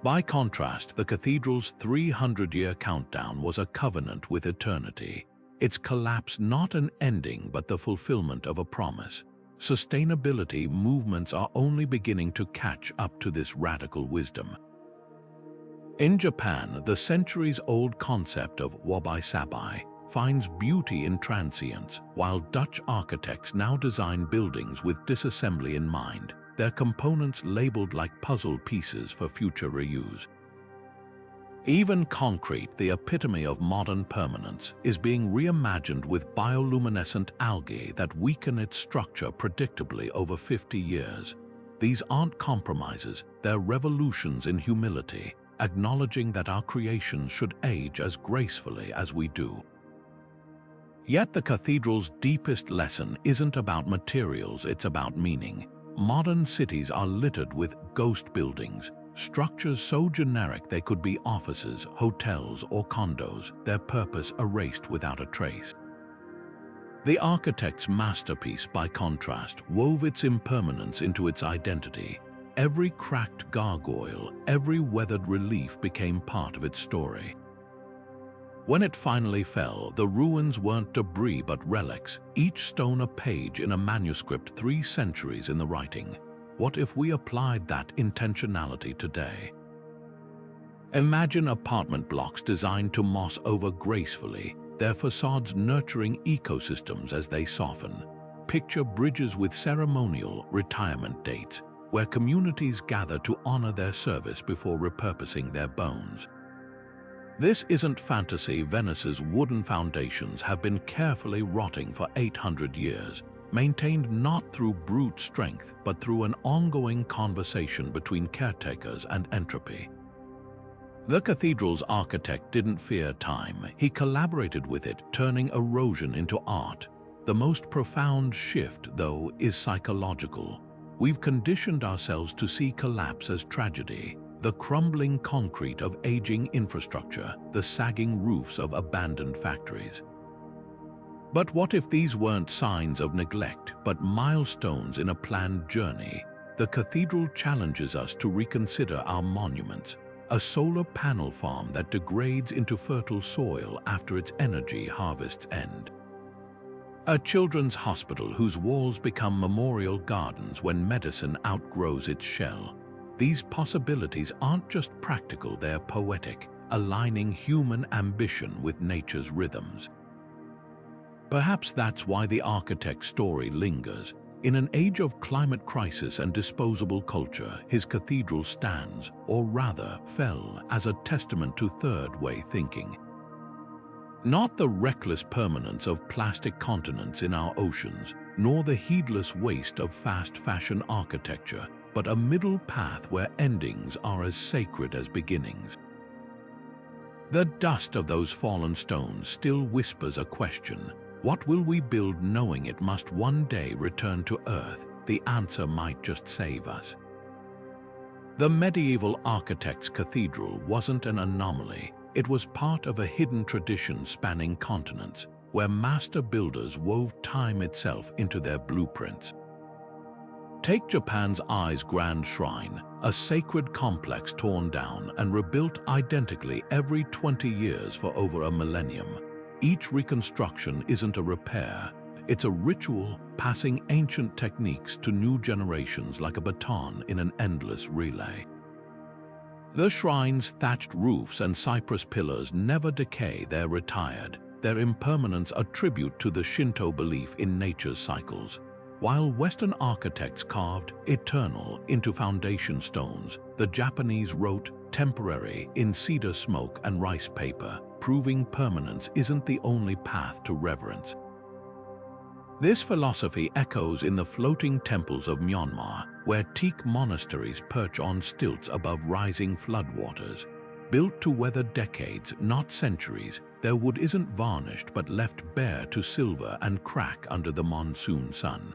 By contrast, the cathedral's 300-year countdown was a covenant with eternity. Its collapse not an ending but the fulfillment of a promise. Sustainability movements are only beginning to catch up to this radical wisdom. In Japan, the centuries-old concept of wabi-sabi finds beauty in transience, while Dutch architects now design buildings with disassembly in mind, their components labeled like puzzle pieces for future reuse. Even concrete, the epitome of modern permanence, is being reimagined with bioluminescent algae that weaken its structure predictably over 50 years. These aren't compromises, they're revolutions in humility, acknowledging that our creations should age as gracefully as we do. Yet the cathedral's deepest lesson isn't about materials, it's about meaning. Modern cities are littered with ghost buildings, structures so generic they could be offices, hotels, or condos, their purpose erased without a trace. The architect's masterpiece, by contrast, wove its impermanence into its identity. Every cracked gargoyle, every weathered relief became part of its story. When it finally fell, the ruins weren't debris but relics, each stone a page in a manuscript 3 centuries in the writing. What if we applied that intentionality today? Imagine apartment blocks designed to moss over gracefully, their facades nurturing ecosystems as they soften. Picture bridges with ceremonial retirement dates, where communities gather to honor their service before repurposing their bones. This isn't fantasy. Venice's wooden foundations have been carefully rotting for 800 years, maintained not through brute strength but through an ongoing conversation between caretakers and entropy. The cathedral's architect didn't fear time, he collaborated with it, turning erosion into art. The most profound shift, though, is psychological. We've conditioned ourselves to see collapse as tragedy, the crumbling concrete of aging infrastructure, the sagging roofs of abandoned factories. But what if these weren't signs of neglect, but milestones in a planned journey? The cathedral challenges us to reconsider our monuments, a solar panel farm that degrades into fertile soil after its energy harvests end. A children's hospital whose walls become memorial gardens when medicine outgrows its shell. These possibilities aren't just practical, they're poetic, aligning human ambition with nature's rhythms. Perhaps that's why the architect's story lingers. In an age of climate crisis and disposable culture, his cathedral stands, or rather fell, as a testament to third-way thinking. Not the reckless permanence of plastic continents in our oceans, nor the heedless waste of fast-fashion architecture, but a middle path where endings are as sacred as beginnings. The dust of those fallen stones still whispers a question. What will we build knowing it must one day return to Earth? The answer might just save us. The medieval architect's cathedral wasn't an anomaly. It was part of a hidden tradition spanning continents, where master builders wove time itself into their blueprints. Take Japan's Ai's Grand Shrine, a sacred complex torn down and rebuilt identically every 20 years for over a millennium. Each reconstruction isn't a repair, it's a ritual passing ancient techniques to new generations like a baton in an endless relay. The shrine's thatched roofs and cypress pillars never decay, they're retired, their impermanence a tribute to the Shinto belief in nature's cycles. While Western architects carved eternal into foundation stones, the Japanese wrote temporary in cedar smoke and rice paper, proving permanence isn't the only path to reverence. This philosophy echoes in the floating temples of Myanmar, where teak monasteries perch on stilts above rising floodwaters. Built to weather decades, not centuries, their wood isn't varnished but left bare to silver and crack under the monsoon sun.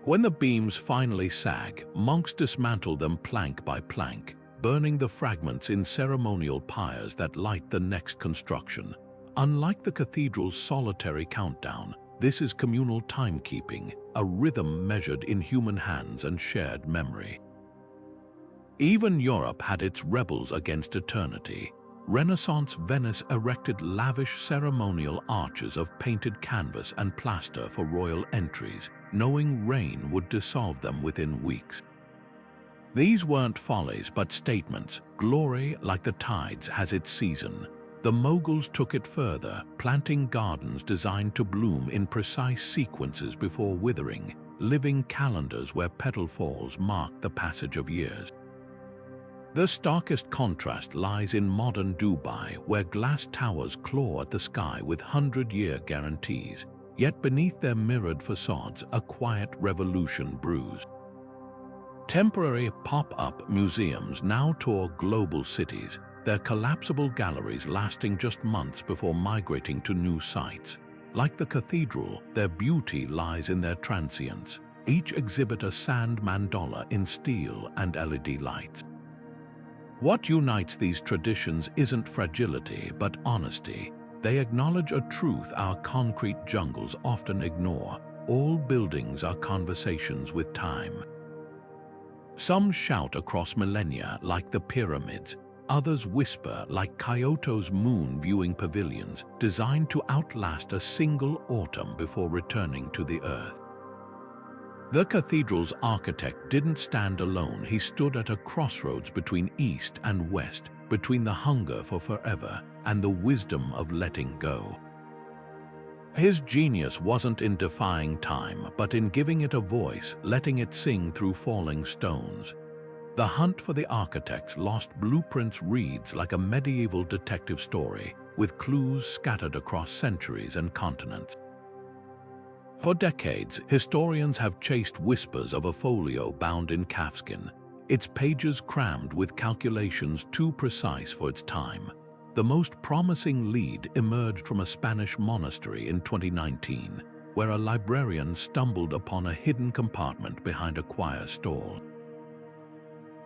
When the beams finally sag, monks dismantle them plank by plank, burning the fragments in ceremonial pyres that light the next construction. Unlike the cathedral's solitary countdown, this is communal timekeeping, a rhythm measured in human hands and shared memory. Even Europe had its rebels against eternity. Renaissance Venice erected lavish ceremonial arches of painted canvas and plaster for royal entries, knowing rain would dissolve them within weeks. These weren't follies but statements. Glory, like the tides, has its season. The Moguls took it further, planting gardens designed to bloom in precise sequences before withering, living calendars where petal falls marked the passage of years. The starkest contrast lies in modern Dubai, where glass towers claw at the sky with 100-year guarantees, yet beneath their mirrored facades a quiet revolution brews. Temporary pop-up museums now tour global cities, their collapsible galleries lasting just months before migrating to new sites. Like the cathedral, their beauty lies in their transience. Each exhibit a sand mandala in steel and LED lights. What unites these traditions isn't fragility, but honesty. They acknowledge a truth our concrete jungles often ignore. All buildings are conversations with time. Some shout across millennia like the pyramids. Others whisper like Kyoto's moon-viewing pavilions, designed to outlast a single autumn before returning to the earth. The cathedral's architect didn't stand alone. He stood at a crossroads between East and West, between the hunger for forever and the wisdom of letting go. His genius wasn't in defying time, but in giving it a voice, letting it sing through falling stones. The hunt for the architect's lost blueprints reads like a medieval detective story, with clues scattered across centuries and continents. For decades, historians have chased whispers of a folio bound in calfskin, its pages crammed with calculations too precise for its time. The most promising lead emerged from a Spanish monastery in 2019, where a librarian stumbled upon a hidden compartment behind a choir stall.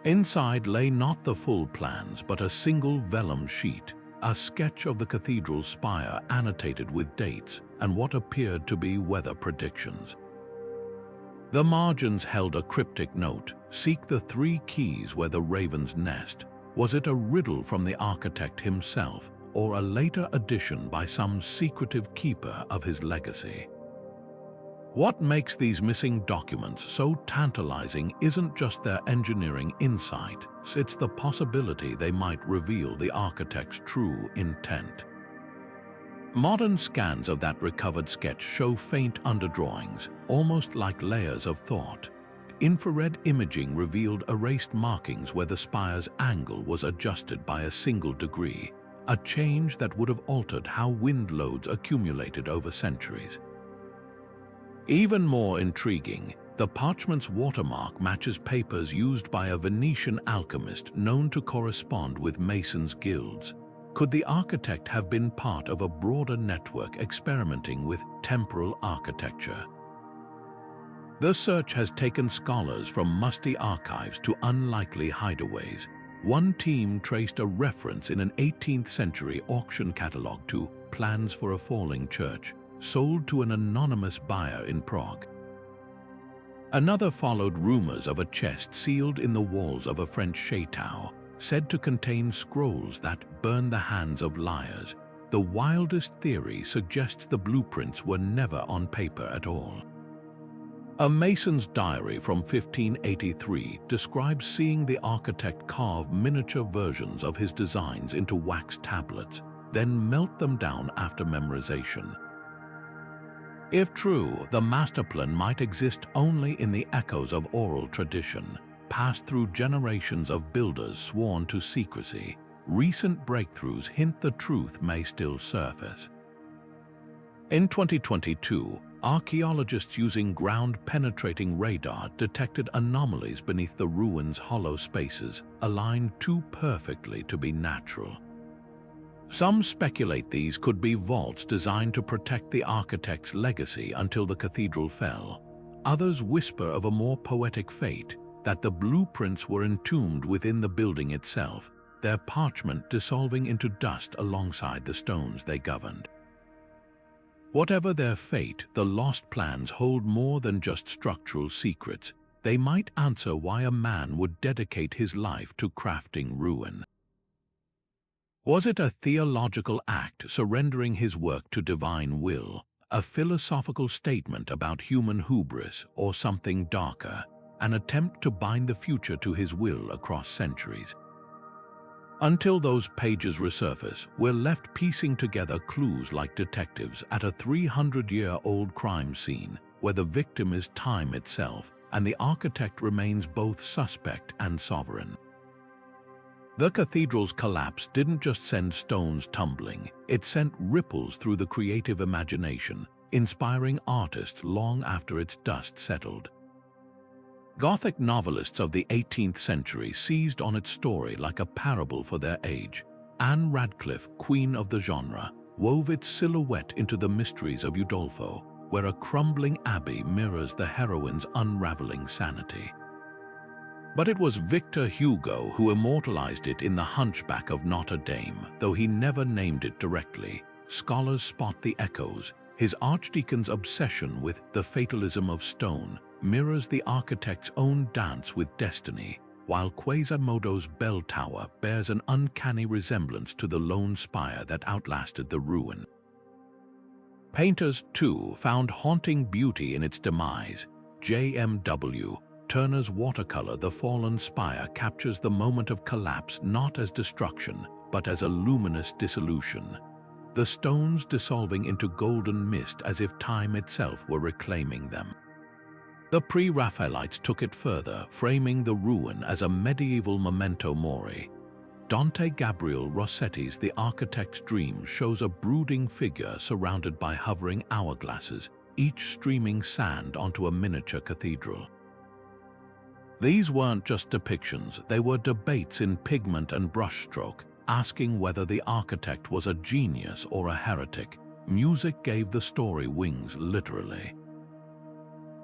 Inside lay not the full plans, but a single vellum sheet, a sketch of the cathedral's spire annotated with dates and what appeared to be weather predictions. The margins held a cryptic note: "Seek the 3 keys where the ravens nest." Was it a riddle from the architect himself, or a later addition by some secretive keeper of his legacy? What makes these missing documents so tantalizing isn't just their engineering insight, it's the possibility they might reveal the architect's true intent. Modern scans of that recovered sketch show faint underdrawings, almost like layers of thought. Infrared imaging revealed erased markings where the spire's angle was adjusted by a single degree, a change that would have altered how wind loads accumulated over centuries. Even more intriguing, the parchment's watermark matches papers used by a Venetian alchemist known to correspond with masons' guilds. Could the architect have been part of a broader network experimenting with temporal architecture? The search has taken scholars from musty archives to unlikely hideaways. One team traced a reference in an 18th century auction catalogue to plans for a falling church, sold to an anonymous buyer in Prague. Another followed rumors of a chest sealed in the walls of a French chateau, said to contain scrolls that burn the hands of liars. The wildest theory suggests the blueprints were never on paper at all. A mason's diary from 1583 describes seeing the architect carve miniature versions of his designs into wax tablets, then melt them down after memorization. If true, the master plan might exist only in the echoes of oral tradition, passed through generations of builders sworn to secrecy. Recent breakthroughs hint the truth may still surface. In 2022, archaeologists using ground-penetrating radar detected anomalies beneath the ruins' hollow spaces, aligned too perfectly to be natural. Some speculate these could be vaults designed to protect the architect's legacy until the cathedral fell. Others whisper of a more poetic fate, that the blueprints were entombed within the building itself, their parchment dissolving into dust alongside the stones they governed. Whatever their fate, the lost plans hold more than just structural secrets. They might answer why a man would dedicate his life to crafting ruin. Was it a theological act surrendering his work to divine will, a philosophical statement about human hubris, or something darker, an attempt to bind the future to his will across centuries? Until those pages resurface, we're left piecing together clues like detectives at a 300-year-old crime scene where the victim is time itself and the architect remains both suspect and sovereign. The cathedral's collapse didn't just send stones tumbling, it sent ripples through the creative imagination, inspiring artists long after its dust settled. Gothic novelists of the 18th century seized on its story like a parable for their age. Anne Radcliffe, queen of the genre, wove its silhouette into the mysteries of Udolpho, where a crumbling abbey mirrors the heroine's unraveling sanity. But it was Victor Hugo who immortalized it in The Hunchback of Notre Dame, though he never named it directly. Scholars spot the echoes. His archdeacon's obsession with the fatalism of stone mirrors the architect's own dance with destiny, while Quasimodo's bell tower bears an uncanny resemblance to the lone spire that outlasted the ruin. Painters, too, found haunting beauty in its demise. J.M.W. Turner's watercolor The Fallen Spire captures the moment of collapse not as destruction, but as a luminous dissolution. The stones dissolving into golden mist as if time itself were reclaiming them. The Pre-Raphaelites took it further, framing the ruin as a medieval memento mori. Dante Gabriel Rossetti's The Architect's Dream shows a brooding figure surrounded by hovering hourglasses, each streaming sand onto a miniature cathedral. These weren't just depictions, they were debates in pigment and brushstroke, asking whether the architect was a genius or a heretic. Music gave the story wings, literally.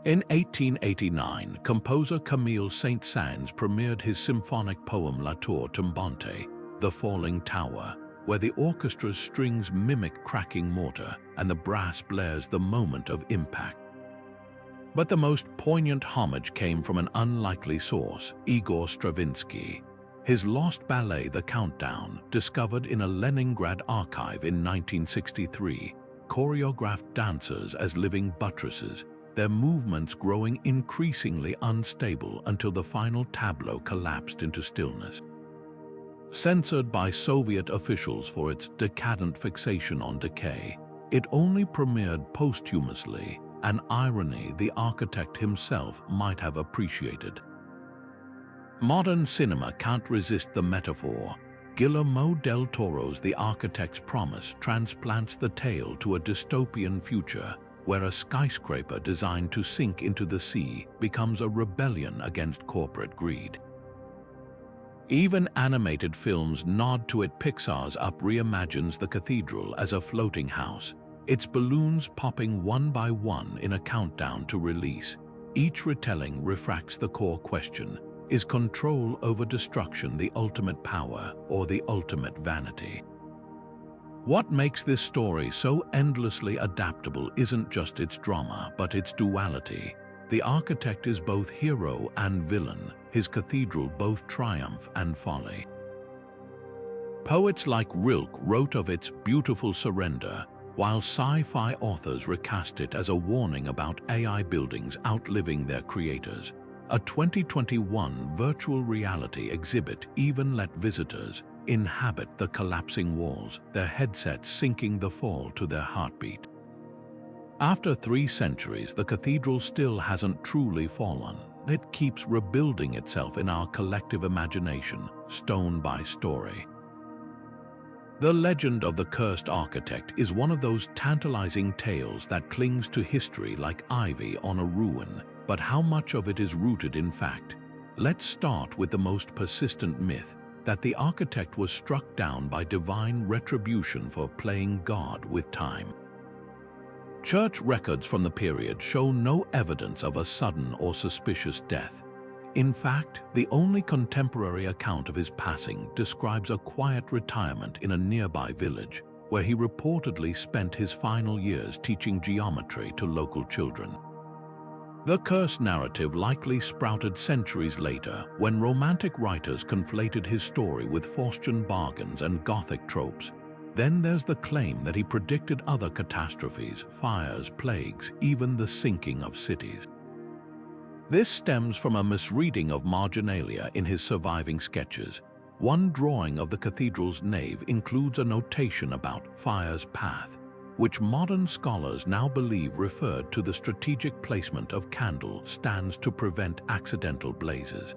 In 1889, composer Camille Saint-Saëns premiered his symphonic poem La Tour Tombante, The Falling Tower, where the orchestra's strings mimic cracking mortar and the brass blares the moment of impact. But the most poignant homage came from an unlikely source, Igor Stravinsky. His lost ballet, The Countdown, discovered in a Leningrad archive in 1963, choreographed dancers as living buttresses, their movements growing increasingly unstable until the final tableau collapsed into stillness. Censored by Soviet officials for its decadent fixation on decay, it only premiered posthumously, an irony the architect himself might have appreciated. Modern cinema can't resist the metaphor. Guillermo del Toro's The Architect's Promise transplants the tale to a dystopian future where a skyscraper designed to sink into the sea becomes a rebellion against corporate greed. Even animated films nod to it. Pixar's Up reimagines the cathedral as a floating house, its balloons popping one by one in a countdown to release. Each retelling refracts the core question: is control over destruction the ultimate power or the ultimate vanity? What makes this story so endlessly adaptable isn't just its drama, but its duality. The architect is both hero and villain, his cathedral both triumph and folly. Poets like Rilke wrote of its beautiful surrender, while sci-fi authors recast it as a warning about AI buildings outliving their creators. A 2021 virtual reality exhibit even let visitors inhabit the collapsing walls, their headsets syncing the fall to their heartbeat. After 3 centuries, the cathedral still hasn't truly fallen. It keeps rebuilding itself in our collective imagination, stone by story. The legend of the cursed architect is one of those tantalizing tales that clings to history like ivy on a ruin, but how much of it is rooted in fact? Let's start with the most persistent myth, that the architect was struck down by divine retribution for playing God with time. Church records from the period show no evidence of a sudden or suspicious death. In fact, the only contemporary account of his passing describes a quiet retirement in a nearby village, where he reportedly spent his final years teaching geometry to local children. The curse narrative likely sprouted centuries later when Romantic writers conflated his story with Faustian bargains and Gothic tropes. Then there's the claim that he predicted other catastrophes, fires, plagues, even the sinking of cities. This stems from a misreading of marginalia in his surviving sketches. One drawing of the cathedral's nave includes a notation about fire's path, which modern scholars now believe referred to the strategic placement of candle stands to prevent accidental blazes.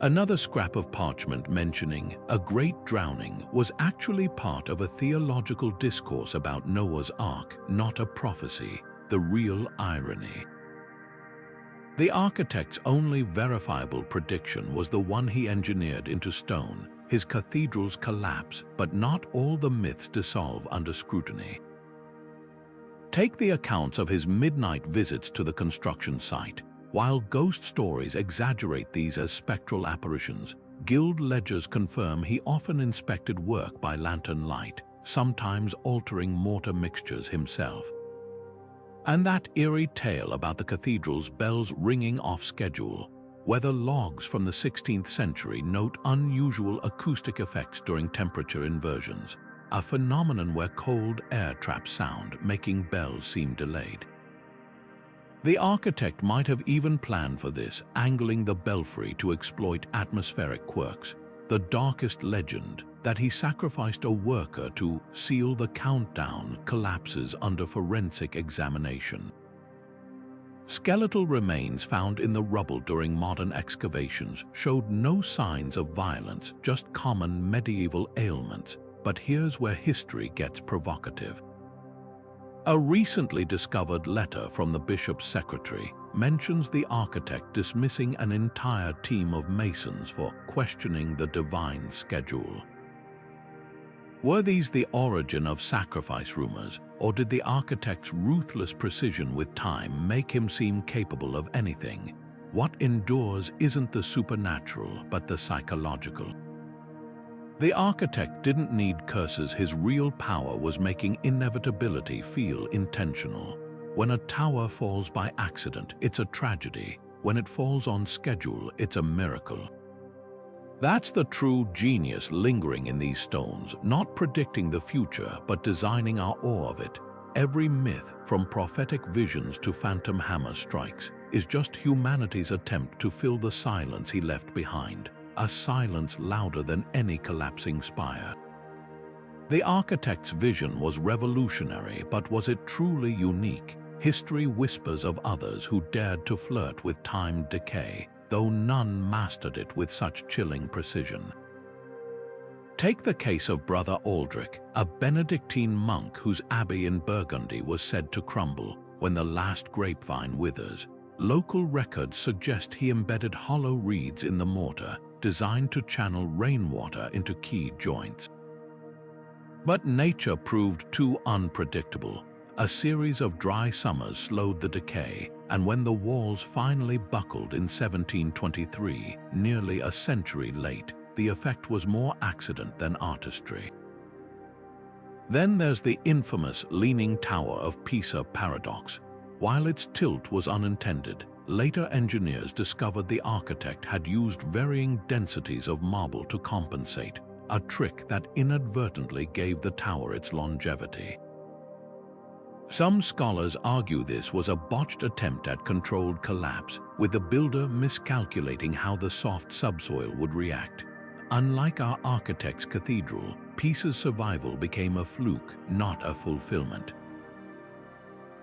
Another scrap of parchment mentioning a great drowning was actually part of a theological discourse about Noah's Ark, not a prophecy, the real irony. The architect's only verifiable prediction was the one he engineered into stone, his cathedral's collapse, but not all the myths dissolve under scrutiny. Take the accounts of his midnight visits to the construction site. While ghost stories exaggerate these as spectral apparitions, guild ledgers confirm he often inspected work by lantern light, sometimes altering mortar mixtures himself. And that eerie tale about the cathedral's bells ringing off schedule, whether logs from the 16th century note unusual acoustic effects during temperature inversions, a phenomenon where cold air traps sound, making bells seem delayed. The architect might have even planned for this, angling the belfry to exploit atmospheric quirks. The darkest legend, that he sacrificed a worker to seal the countdown, collapses under forensic examination. Skeletal remains found in the rubble during modern excavations showed no signs of violence, just common medieval ailments. But here's where history gets provocative. A recently discovered letter from the bishop's secretary mentions the architect dismissing an entire team of masons for questioning the divine schedule. Were these the origin of sacrifice rumors, or did the architect's ruthless precision with time make him seem capable of anything? What endures isn't the supernatural, but the psychological. The architect didn't need curses. His real power was making inevitability feel intentional. When a tower falls by accident, it's a tragedy. When it falls on schedule, it's a miracle. That's the true genius lingering in these stones, not predicting the future, but designing our awe of it. Every myth, from prophetic visions to phantom hammer strikes, is just humanity's attempt to fill the silence he left behind, a silence louder than any collapsing spire. The architect's vision was revolutionary, but was it truly unique? History whispers of others who dared to flirt with time decay, though none mastered it with such chilling precision. Take the case of Brother Aldrich, a Benedictine monk whose abbey in Burgundy was said to crumble when the last grapevine withers. Local records suggest he embedded hollow reeds in the mortar, designed to channel rainwater into key joints. But nature proved too unpredictable. A series of dry summers slowed the decay, and when the walls finally buckled in 1723, nearly a century late, the effect was more accident than artistry. Then there's the infamous Leaning Tower of Pisa paradox. While its tilt was unintended, later engineers discovered the architect had used varying densities of marble to compensate, a trick that inadvertently gave the tower its longevity. Some scholars argue this was a botched attempt at controlled collapse, with the builder miscalculating how the soft subsoil would react. Unlike our architect's cathedral, Pisa's survival became a fluke, not a fulfillment.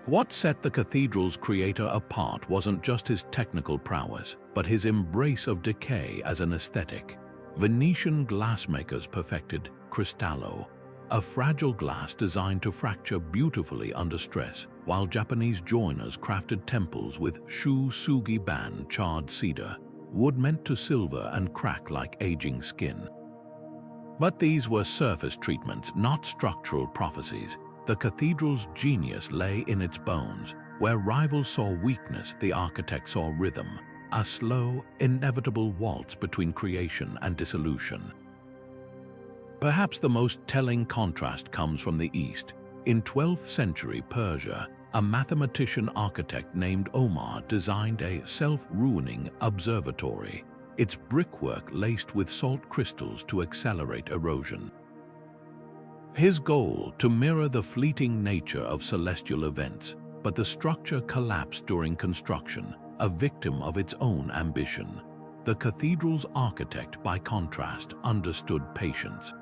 What set the cathedral's creator apart wasn't just his technical prowess, but his embrace of decay as an aesthetic. Venetian glassmakers perfected cristallo, a fragile glass designed to fracture beautifully under stress, while Japanese joiners crafted temples with shu-sugi-ban charred cedar, wood meant to silver and crack like aging skin. But these were surface treatments, not structural prophecies. The cathedral's genius lay in its bones. Where rivals saw weakness, the architect saw rhythm, a slow, inevitable waltz between creation and dissolution. Perhaps the most telling contrast comes from the East. In 12th century Persia, a mathematician architect named Omar designed a self-ruining observatory, its brickwork laced with salt crystals to accelerate erosion. His goal, to mirror the fleeting nature of celestial events, but the structure collapsed during construction, a victim of its own ambition. The cathedral's architect, by contrast, understood patience.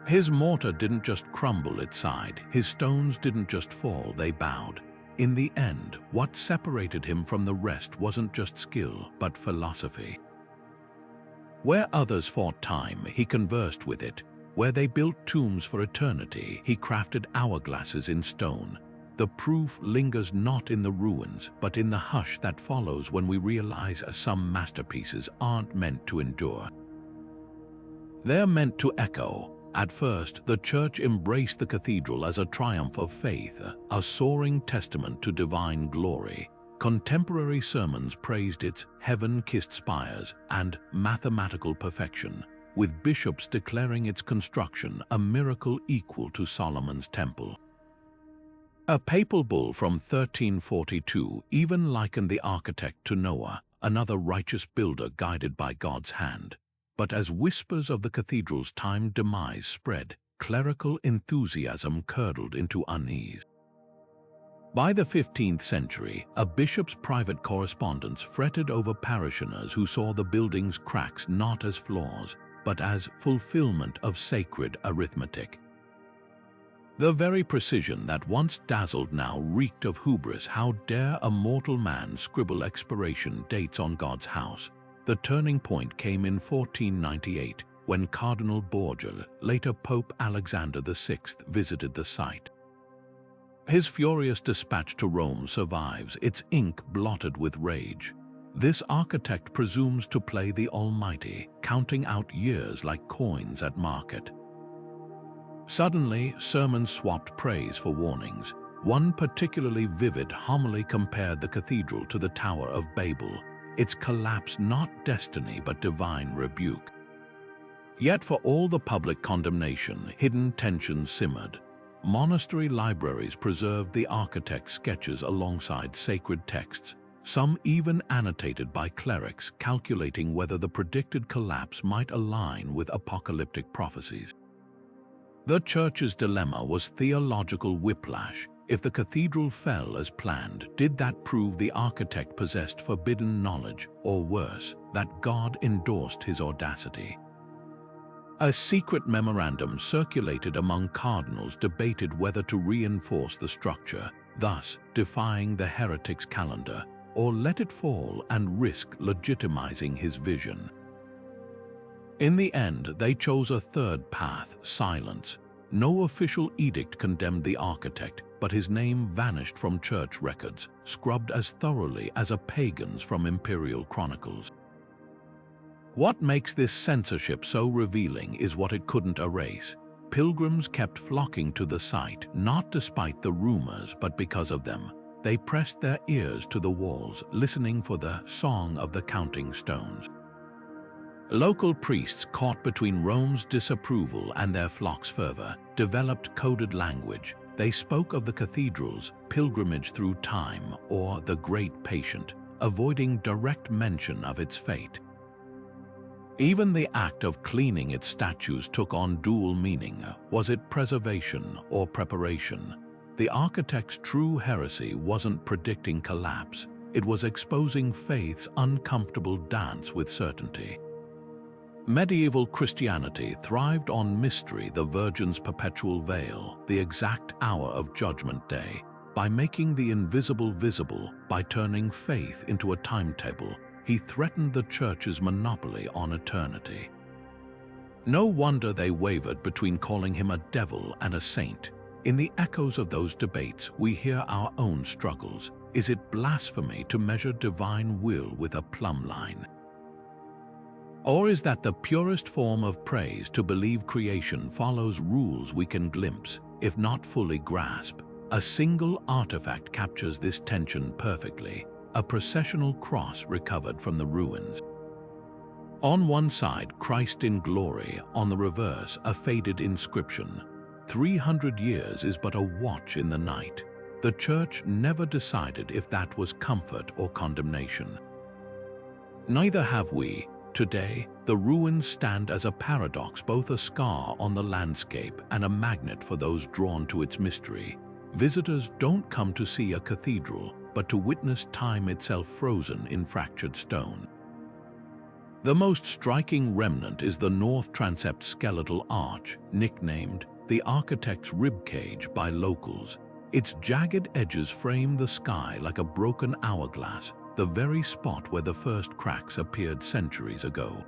His mortar didn't just crumble, it sighed. His stones didn't just fall, they bowed. In the end, what separated him from the rest wasn't just skill, but philosophy. Where others fought time, he conversed with it. Where they built tombs for eternity, he crafted hourglasses in stone. The proof lingers not in the ruins, but in the hush that follows when we realize some masterpieces aren't meant to endure. They're meant to echo. At first, the church embraced the cathedral as a triumph of faith, a soaring testament to divine glory. Contemporary sermons praised its heaven-kissed spires and mathematical perfection, with bishops declaring its construction a miracle equal to Solomon's temple. A papal bull from 1342 even likened the architect to Noah, another righteous builder guided by God's hand. But as whispers of the cathedral's timed demise spread, clerical enthusiasm curdled into unease. By the 15th century, a bishop's private correspondence fretted over parishioners who saw the building's cracks not as flaws, but as fulfillment of sacred arithmetic. The very precision that once dazzled now reeked of hubris. How dare a mortal man scribble expiration dates on God's house? The turning point came in 1498, when Cardinal Borgia, later Pope Alexander VI, visited the site. His furious dispatch to Rome survives, its ink blotted with rage. This architect presumes to play the Almighty, counting out years like coins at market. Suddenly, sermons swapped praise for warnings. One particularly vivid homily compared the cathedral to the Tower of Babel, its collapse not destiny but divine rebuke. Yet for all the public condemnation, hidden tensions simmered. Monastery libraries preserved the architect's sketches alongside sacred texts, some even annotated by clerics calculating whether the predicted collapse might align with apocalyptic prophecies. The church's dilemma was theological whiplash. If the cathedral fell as planned, did that prove the architect possessed forbidden knowledge, or worse, that God endorsed his audacity? A secret memorandum circulated among cardinals debated whether to reinforce the structure, thus defying the heretic's calendar, or let it fall and risk legitimizing his vision. In the end, they chose a third path: silence. No official edict condemned the architect, but his name vanished from church records, scrubbed as thoroughly as a pagan's from imperial chronicles. What makes this censorship so revealing is what it couldn't erase. Pilgrims kept flocking to the site, not despite the rumors, but because of them. They pressed their ears to the walls, listening for the song of the counting stones. Local priests, caught between Rome's disapproval and their flock's fervor, developed coded language. They spoke of the cathedral's pilgrimage through time or the Great Patient, avoiding direct mention of its fate. Even the act of cleaning its statues took on dual meaning. Was it preservation or preparation? The architect's true heresy wasn't predicting collapse, it was exposing faith's uncomfortable dance with certainty. Medieval Christianity thrived on mystery, the Virgin's perpetual veil, the exact hour of Judgment Day. By making the invisible visible, by turning faith into a timetable, he threatened the Church's monopoly on eternity. No wonder they wavered between calling him a devil and a saint. In the echoes of those debates, we hear our own struggles. Is it blasphemy to measure divine will with a plumb line? Or is that the purest form of praise, to believe creation follows rules we can glimpse, if not fully grasp? A single artifact captures this tension perfectly, a processional cross recovered from the ruins. On one side, Christ in glory, on the reverse, a faded inscription. 300 years is but a watch in the night. The Church never decided if that was comfort or condemnation. Neither have we. Today, the ruins stand as a paradox, both a scar on the landscape and a magnet for those drawn to its mystery. Visitors don't come to see a cathedral, but to witness time itself frozen in fractured stone. The most striking remnant is the north transept skeletal arch, nicknamed the architect's ribcage by locals. Its jagged edges frame the sky like a broken hourglass, the very spot where the first cracks appeared centuries ago.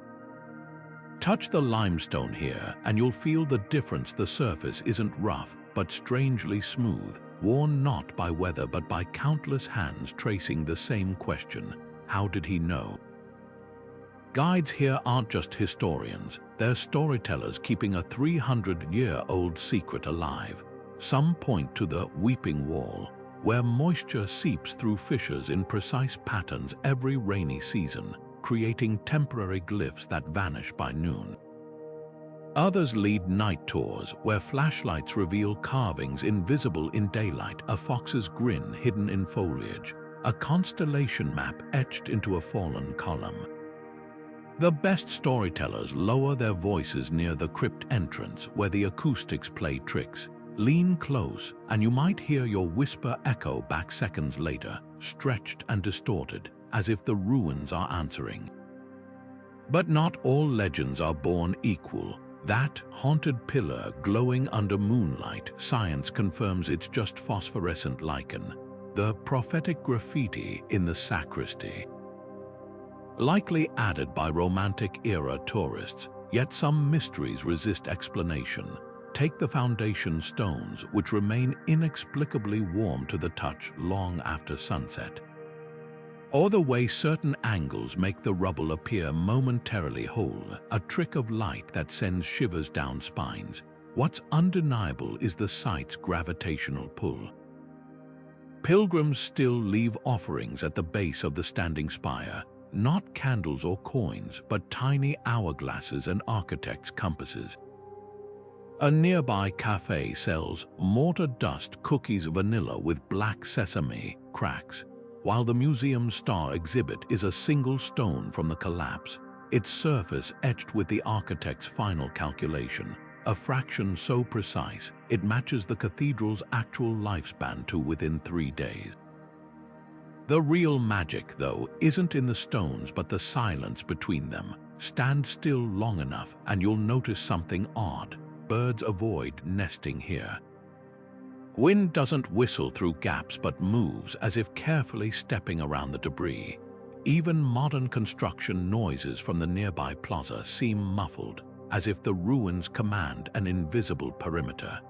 Touch the limestone here and you'll feel the difference. The surface isn't rough, but strangely smooth, worn not by weather but by countless hands tracing the same question: how did he know? Guides here aren't just historians, they're storytellers keeping a 300-year-old secret alive. Some point to the weeping wall, where moisture seeps through fissures in precise patterns every rainy season, creating temporary glyphs that vanish by noon. Others lead night tours, where flashlights reveal carvings invisible in daylight, a fox's grin hidden in foliage, a constellation map etched into a fallen column. The best storytellers lower their voices near the crypt entrance, where the acoustics play tricks. Lean close, and you might hear your whisper echo back seconds later, stretched and distorted, as if the ruins are answering. But not all legends are born equal. That haunted pillar glowing under moonlight, science confirms it's just phosphorescent lichen. The prophetic graffiti in the sacristy, likely added by Romantic-era tourists, yet some mysteries resist explanation. Take the foundation stones, which remain inexplicably warm to the touch long after sunset. Or the way certain angles make the rubble appear momentarily whole, a trick of light that sends shivers down spines. What's undeniable is the site's gravitational pull. Pilgrims still leave offerings at the base of the standing spire, not candles or coins, but tiny hourglasses and architects' compasses. A nearby cafe sells mortar dust cookies vanilla with black sesame cracks, while the museum's star exhibit is a single stone from the collapse, its surface etched with the architect's final calculation, a fraction so precise it matches the cathedral's actual lifespan to within 3 days. The real magic, though, isn't in the stones but the silence between them. Stand still long enough and you'll notice something odd. Birds avoid nesting here. Wind doesn't whistle through gaps but moves as if carefully stepping around the debris. Even modern construction noises from the nearby plaza seem muffled, as if the ruins command an invisible perimeter.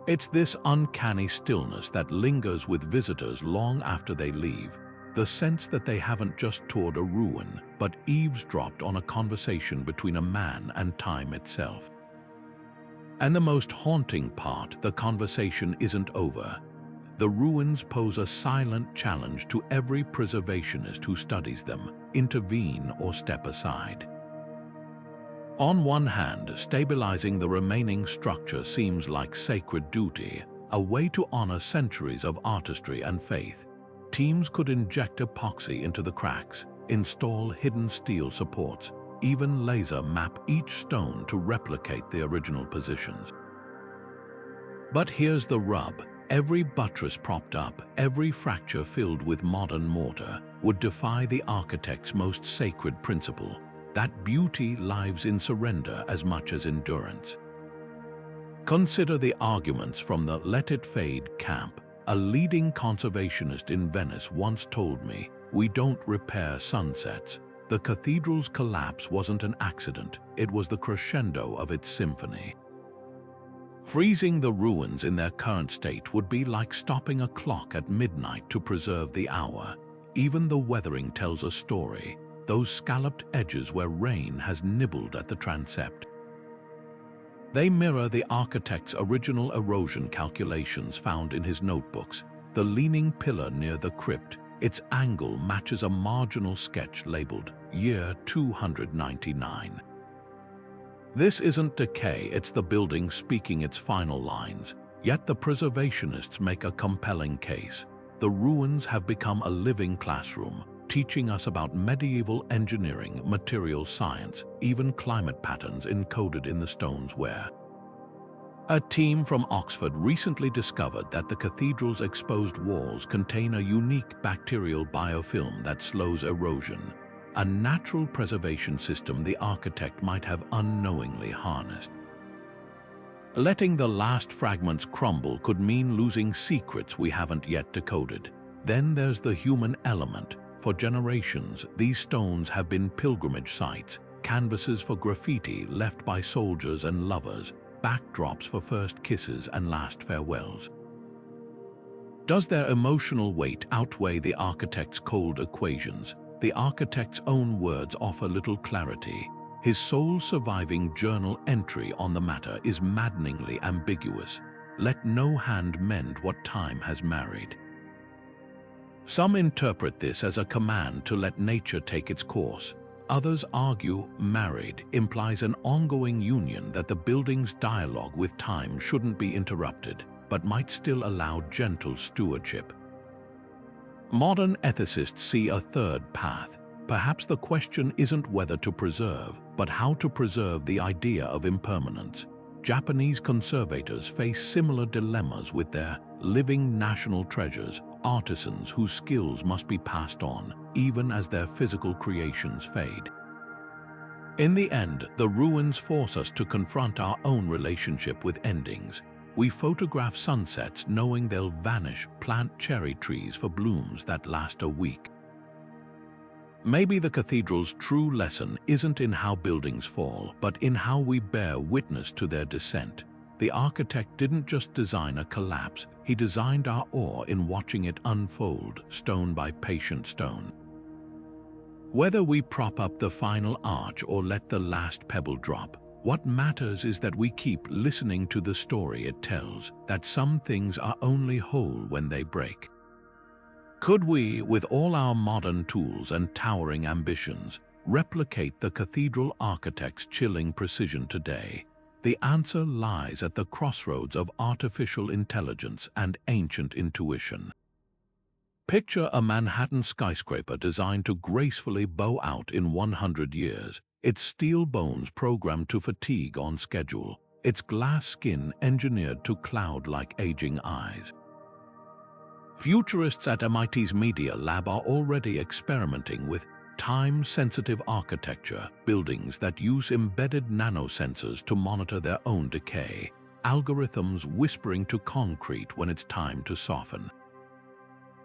It's this uncanny stillness that lingers with visitors long after they leave, the sense that they haven't just toured a ruin, but eavesdropped on a conversation between a man and time itself. And the most haunting part, the conversation isn't over. The ruins pose a silent challenge to every preservationist who studies them: intervene or step aside. On one hand, stabilizing the remaining structure seems like sacred duty, a way to honor centuries of artistry and faith. Teams could inject epoxy into the cracks, install hidden steel supports, even laser map each stone to replicate the original positions. But here's the rub. Every buttress propped up, every fracture filled with modern mortar, would defy the architect's most sacred principle, that beauty lies in surrender as much as endurance. Consider the arguments from the let it fade camp. A leading conservationist in Venice once told me, "We don't repair sunsets. The cathedral's collapse wasn't an accident, it was the crescendo of its symphony." Freezing the ruins in their current state would be like stopping a clock at midnight to preserve the hour. Even the weathering tells a story, those scalloped edges where rain has nibbled at the transept. They mirror the architect's original erosion calculations found in his notebooks. The leaning pillar near the crypt, its angle matches a marginal sketch labeled Year 299. This isn't decay, it's the building speaking its final lines. Yet the preservationists make a compelling case. The ruins have become a living classroom, teaching us about medieval engineering, material science, even climate patterns encoded in the stone's wear. A team from Oxford recently discovered that the cathedral's exposed walls contain a unique bacterial biofilm that slows erosion, a natural preservation system the architect might have unknowingly harnessed. Letting the last fragments crumble could mean losing secrets we haven't yet decoded. Then there's the human element. For generations, these stones have been pilgrimage sites, canvases for graffiti left by soldiers and lovers, backdrops for first kisses and last farewells. Does their emotional weight outweigh the architect's cold equations? The architect's own words offer little clarity. His sole surviving journal entry on the matter is maddeningly ambiguous. Let no hand mend what time has married. Some interpret this as a command to let nature take its course. Others argue married implies an ongoing union, that the building's dialogue with time shouldn't be interrupted, but might still allow gentle stewardship. Modern ethicists see a third path. Perhaps the question isn't whether to preserve, but how to preserve the idea of impermanence. Japanese conservators face similar dilemmas with their living national treasures, artisans whose skills must be passed on, even as their physical creations fade. In the end, the ruins force us to confront our own relationship with endings. We photograph sunsets knowing they'll vanish, plant cherry trees for blooms that last a week. Maybe the cathedral's true lesson isn't in how buildings fall, but in how we bear witness to their descent. The architect didn't just design a collapse, he designed our awe in watching it unfold, stone by patient stone. Whether we prop up the final arch or let the last pebble drop, what matters is that we keep listening to the story it tells, that some things are only whole when they break. Could we, with all our modern tools and towering ambitions, replicate the cathedral architect's chilling precision today? The answer lies at the crossroads of artificial intelligence and ancient intuition. Picture a Manhattan skyscraper designed to gracefully bow out in 100 years, its steel bones programmed to fatigue on schedule, its glass skin engineered to cloud like aging eyes. Futurists at MIT's Media Lab are already experimenting with time-sensitive architecture, buildings that use embedded nanosensors to monitor their own decay, algorithms whispering to concrete when it's time to soften.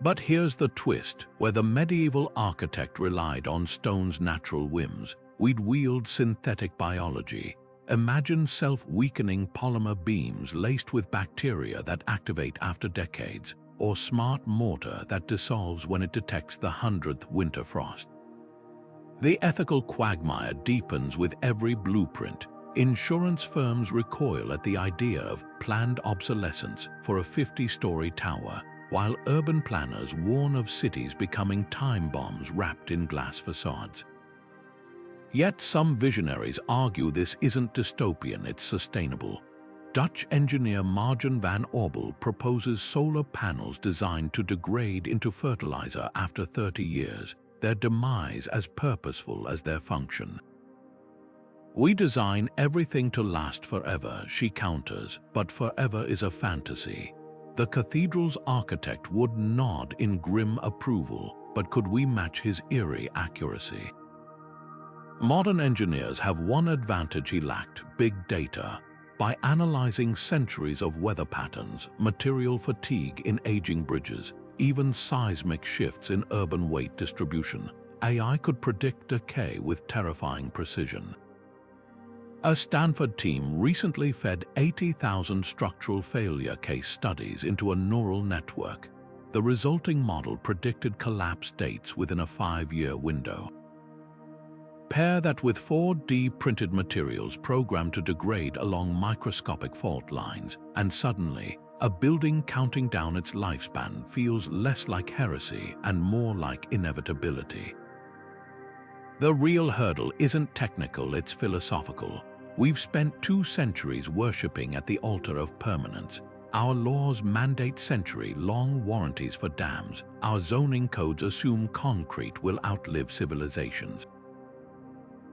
But here's the twist: where the medieval architect relied on stone's natural whims, we'd wield synthetic biology. Imagine self-weakening polymer beams laced with bacteria that activate after decades, or smart mortar that dissolves when it detects the 100th winter frost. The ethical quagmire deepens with every blueprint. Insurance firms recoil at the idea of planned obsolescence for a 50-story tower, while urban planners warn of cities becoming time bombs wrapped in glass facades. Yet some visionaries argue this isn't dystopian, it's sustainable. Dutch engineer Marjan van Orbel proposes solar panels designed to degrade into fertilizer after 30 years, their demise as purposeful as their function. "We design everything to last forever," she counters, "but forever is a fantasy." The cathedral's architect would nod in grim approval, but could we match his eerie accuracy? Modern engineers have one advantage he lacked: big data. By analyzing centuries of weather patterns, material fatigue in aging bridges, even seismic shifts in urban weight distribution, AI could predict decay with terrifying precision. A Stanford team recently fed 80,000 structural failure case studies into a neural network. The resulting model predicted collapse dates within a 5-year window. Pair that with 4D printed materials programmed to degrade along microscopic fault lines, and suddenly, a building counting down its lifespan feels less like heresy and more like inevitability. The real hurdle isn't technical, it's philosophical. We've spent 2 centuries worshipping at the altar of permanence. Our laws mandate century-long warranties for dams. Our zoning codes assume concrete will outlive civilizations.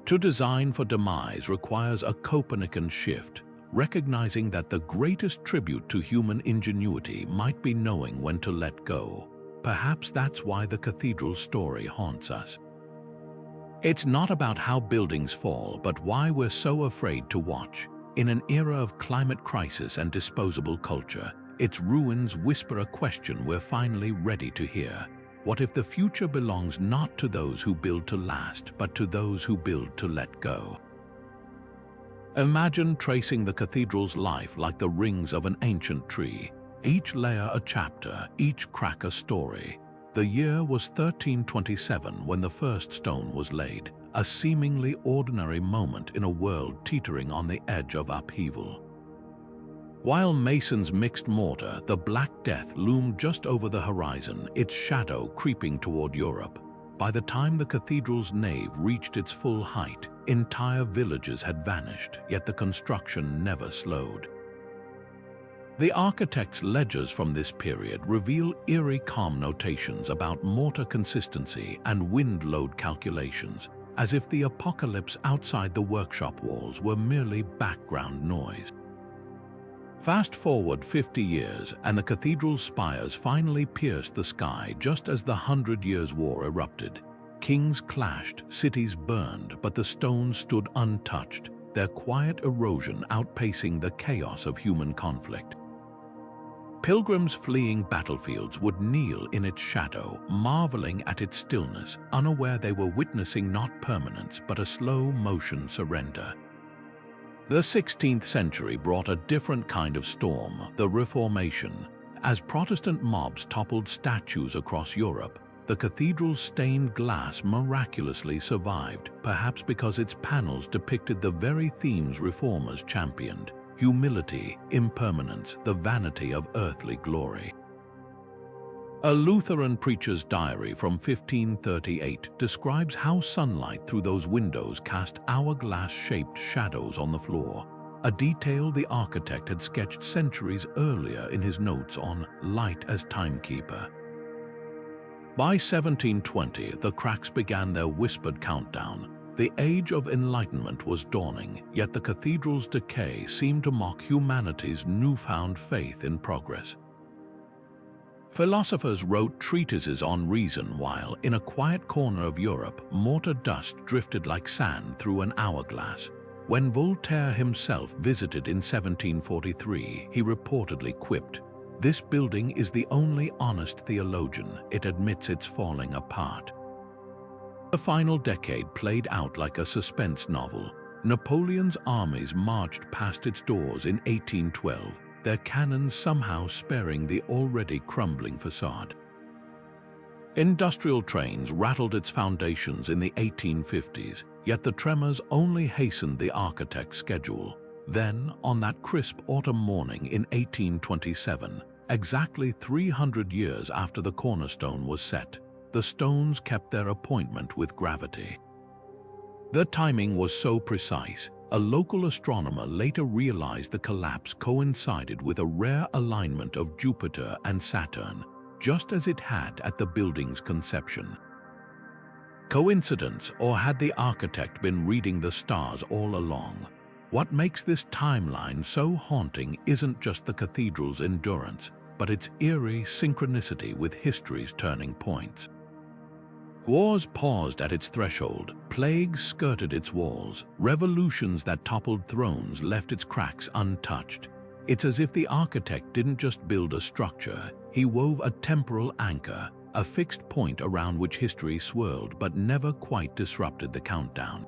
To design for demise requires a Copernican shift, recognizing that the greatest tribute to human ingenuity might be knowing when to let go. Perhaps that's why the cathedral's story haunts us. It's not about how buildings fall, but why we're so afraid to watch. In an era of climate crisis and disposable culture, its ruins whisper a question we're finally ready to hear. What if the future belongs not to those who build to last, but to those who build to let go? Imagine tracing the cathedral's life like the rings of an ancient tree, each layer a chapter, each crack a story. The year was 1327 when the first stone was laid, a seemingly ordinary moment in a world teetering on the edge of upheaval. While masons mixed mortar, the Black Death loomed just over the horizon, its shadow creeping toward Europe. By the time the cathedral's nave reached its full height, entire villages had vanished, yet the construction never slowed. The architect's ledgers from this period reveal eerie calm notations about mortar consistency and wind load calculations, as if the apocalypse outside the workshop walls were merely background noise. Fast forward 50 years, and the cathedral's spires finally pierced the sky just as the 100 Years' War erupted. Kings clashed, cities burned, but the stones stood untouched, their quiet erosion outpacing the chaos of human conflict. Pilgrims fleeing battlefields would kneel in its shadow, marveling at its stillness, unaware they were witnessing not permanence but a slow-motion surrender. The 16th century brought a different kind of storm, the Reformation. As Protestant mobs toppled statues across Europe, the cathedral's stained glass miraculously survived, perhaps because its panels depicted the very themes reformers championed: humility, impermanence, the vanity of earthly glory. A Lutheran preacher's diary from 1538 describes how sunlight through those windows cast hourglass-shaped shadows on the floor, a detail the architect had sketched centuries earlier in his notes on light as timekeeper. By 1720, the cracks began their whispered countdown. The Age of Enlightenment was dawning, yet the cathedral's decay seemed to mock humanity's newfound faith in progress. Philosophers wrote treatises on reason while, in a quiet corner of Europe, mortar dust drifted like sand through an hourglass. When Voltaire himself visited in 1743, he reportedly quipped, "This building is the only honest theologian. It admits it's falling apart." The final decade played out like a suspense novel. Napoleon's armies marched past its doors in 1812, their cannons somehow sparing the already crumbling facade. Industrial trains rattled its foundations in the 1850s, yet the tremors only hastened the architect's schedule. Then, on that crisp autumn morning in 1827, exactly 300 years after the cornerstone was set, the stones kept their appointment with gravity. The timing was so precise, a local astronomer later realized the collapse coincided with a rare alignment of Jupiter and Saturn, just as it had at the building's conception. Coincidence, or had the architect been reading the stars all along? What makes this timeline so haunting isn't just the cathedral's endurance, but its eerie synchronicity with history's turning points. Wars paused at its threshold, plagues skirted its walls, revolutions that toppled thrones left its cracks untouched. It's as if the architect didn't just build a structure, he wove a temporal anchor, a fixed point around which history swirled but never quite disrupted the countdown.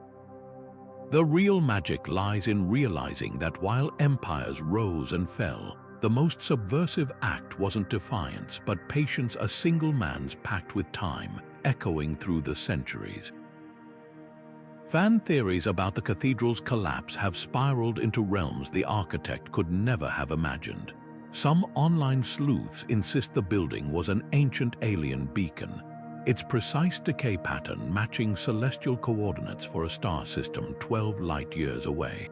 The real magic lies in realizing that while empires rose and fell, the most subversive act wasn't defiance but patience, a single man's pact with time, echoing through the centuries. Fan theories about the cathedral's collapse have spiraled into realms the architect could never have imagined. Some online sleuths insist the building was an ancient alien beacon, its precise decay pattern matching celestial coordinates for a star system 12 light-years away.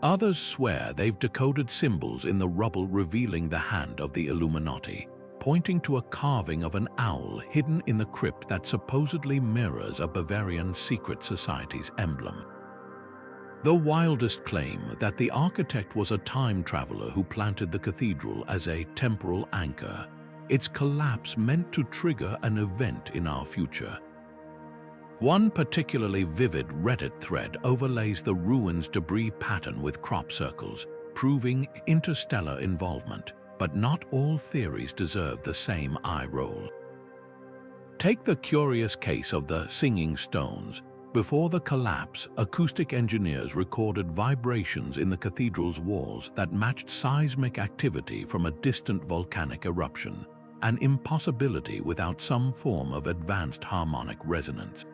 Others swear they've decoded symbols in the rubble revealing the hand of the Illuminati, pointing to a carving of an owl hidden in the crypt that supposedly mirrors a Bavarian secret society's emblem. The wildest claim that the architect was a time traveler who planted the cathedral as a temporal anchor, its collapse meant to trigger an event in our future. One particularly vivid Reddit thread overlays the ruins' debris pattern with crop circles, proving interstellar involvement, but not all theories deserve the same eye roll. Take the curious case of the singing stones. Before the collapse, acoustic engineers recorded vibrations in the cathedral's walls that matched seismic activity from a distant volcanic eruption, an impossibility without some form of advanced harmonic resonance.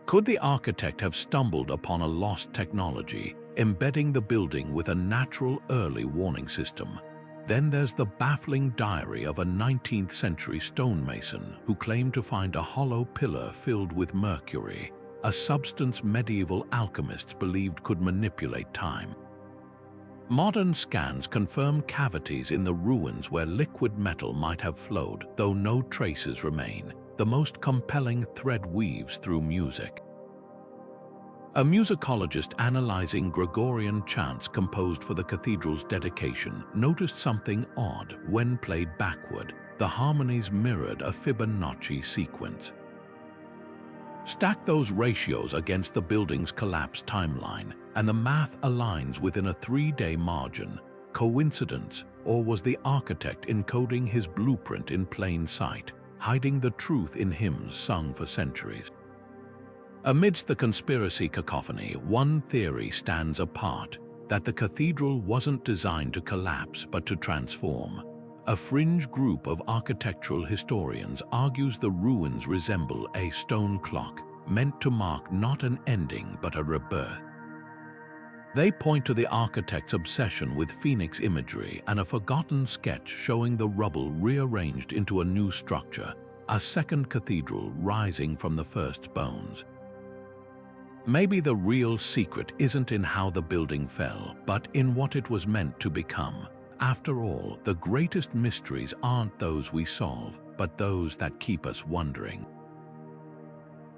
Could the architect have stumbled upon a lost technology, embedding the building with a natural early warning system? Then there's the baffling diary of a 19th-century stonemason who claimed to find a hollow pillar filled with mercury, a substance medieval alchemists believed could manipulate time. Modern scans confirm cavities in the ruins where liquid metal might have flowed, though no traces remain. The most compelling thread weaves through music. A musicologist analyzing Gregorian chants composed for the cathedral's dedication noticed something odd when played backward. The harmonies mirrored a Fibonacci sequence. Stack those ratios against the building's collapse timeline, and the math aligns within a 3-day margin. Coincidence, or was the architect encoding his blueprint in plain sight, hiding the truth in hymns sung for centuries? Amidst the conspiracy cacophony, one theory stands apart, that the cathedral wasn't designed to collapse but to transform. A fringe group of architectural historians argues the ruins resemble a stone clock, meant to mark not an ending but a rebirth. They point to the architect's obsession with phoenix imagery and a forgotten sketch showing the rubble rearranged into a new structure, a second cathedral rising from the first bones. Maybe the real secret isn't in how the building fell, but in what it was meant to become. After all, the greatest mysteries aren't those we solve, but those that keep us wondering.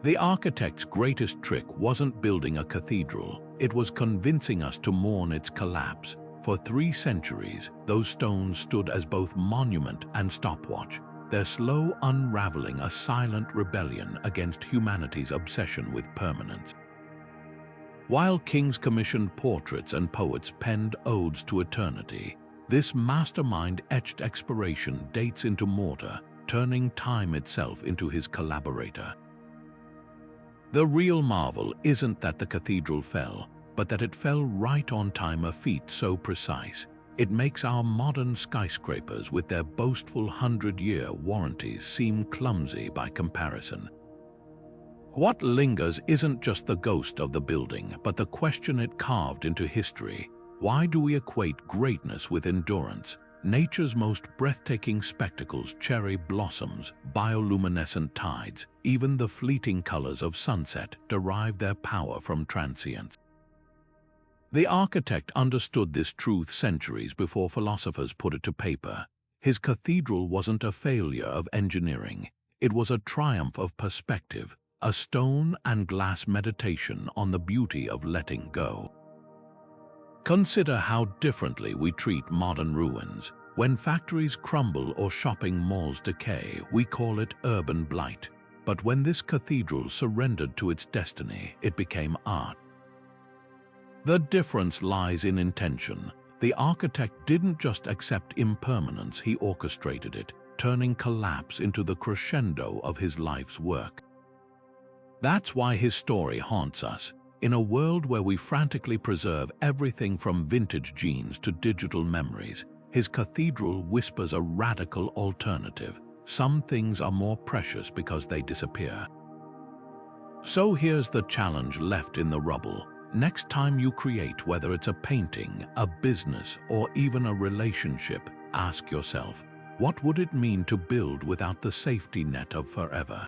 The architect's greatest trick wasn't building a cathedral, it was convincing us to mourn its collapse. For 3 centuries, those stones stood as both monument and stopwatch, their slow unraveling a silent rebellion against humanity's obsession with permanence. While kings commissioned portraits and poets penned odes to eternity, this mastermind etched expiration dates into mortar, turning time itself into his collaborator. The real marvel isn't that the cathedral fell, but that it fell right on time, a feat so precise. It makes our modern skyscrapers with their boastful 100-year warranties seem clumsy by comparison. What lingers isn't just the ghost of the building, but the question it carved into history. Why do we equate greatness with endurance? Nature's most breathtaking spectacles, cherry blossoms, bioluminescent tides, even the fleeting colors of sunset derive their power from transience. The architect understood this truth centuries before philosophers put it to paper. His cathedral wasn't a failure of engineering. It was a triumph of perspective, a stone and glass meditation on the beauty of letting go. Consider how differently we treat modern ruins. When factories crumble or shopping malls decay, we call it urban blight. But when this cathedral surrendered to its destiny, it became art. The difference lies in intention. The architect didn't just accept impermanence, he orchestrated it, turning collapse into the crescendo of his life's work. That's why his story haunts us. In a world where we frantically preserve everything from vintage jeans to digital memories, his cathedral whispers a radical alternative. Some things are more precious because they disappear. So here's the challenge left in the rubble. Next time you create, whether it's a painting, a business, or even a relationship, ask yourself, what would it mean to build without the safety net of forever?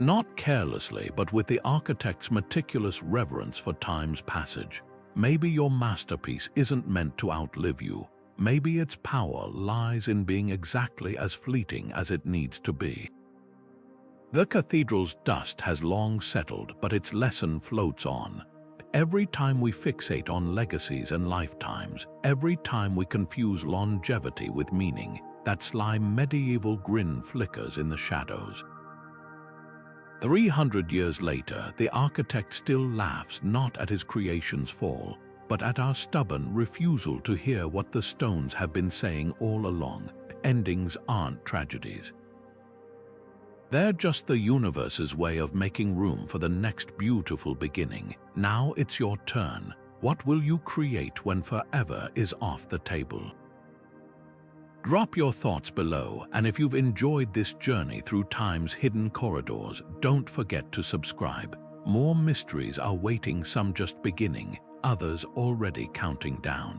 Not carelessly, but with the architect's meticulous reverence for time's passage. Maybe your masterpiece isn't meant to outlive you. Maybe its power lies in being exactly as fleeting as it needs to be. The cathedral's dust has long settled, but its lesson floats on. Every time we fixate on legacies and lifetimes, every time we confuse longevity with meaning, that sly medieval grin flickers in the shadows. 300 years later, the architect still laughs not at his creation's fall, but at our stubborn refusal to hear what the stones have been saying all along. Endings aren't tragedies. They're just the universe's way of making room for the next beautiful beginning. Now it's your turn. What will you create when forever is off the table? Drop your thoughts below, and if you've enjoyed this journey through time's hidden corridors, don't forget to subscribe. More mysteries are waiting, some just beginning, others already counting down.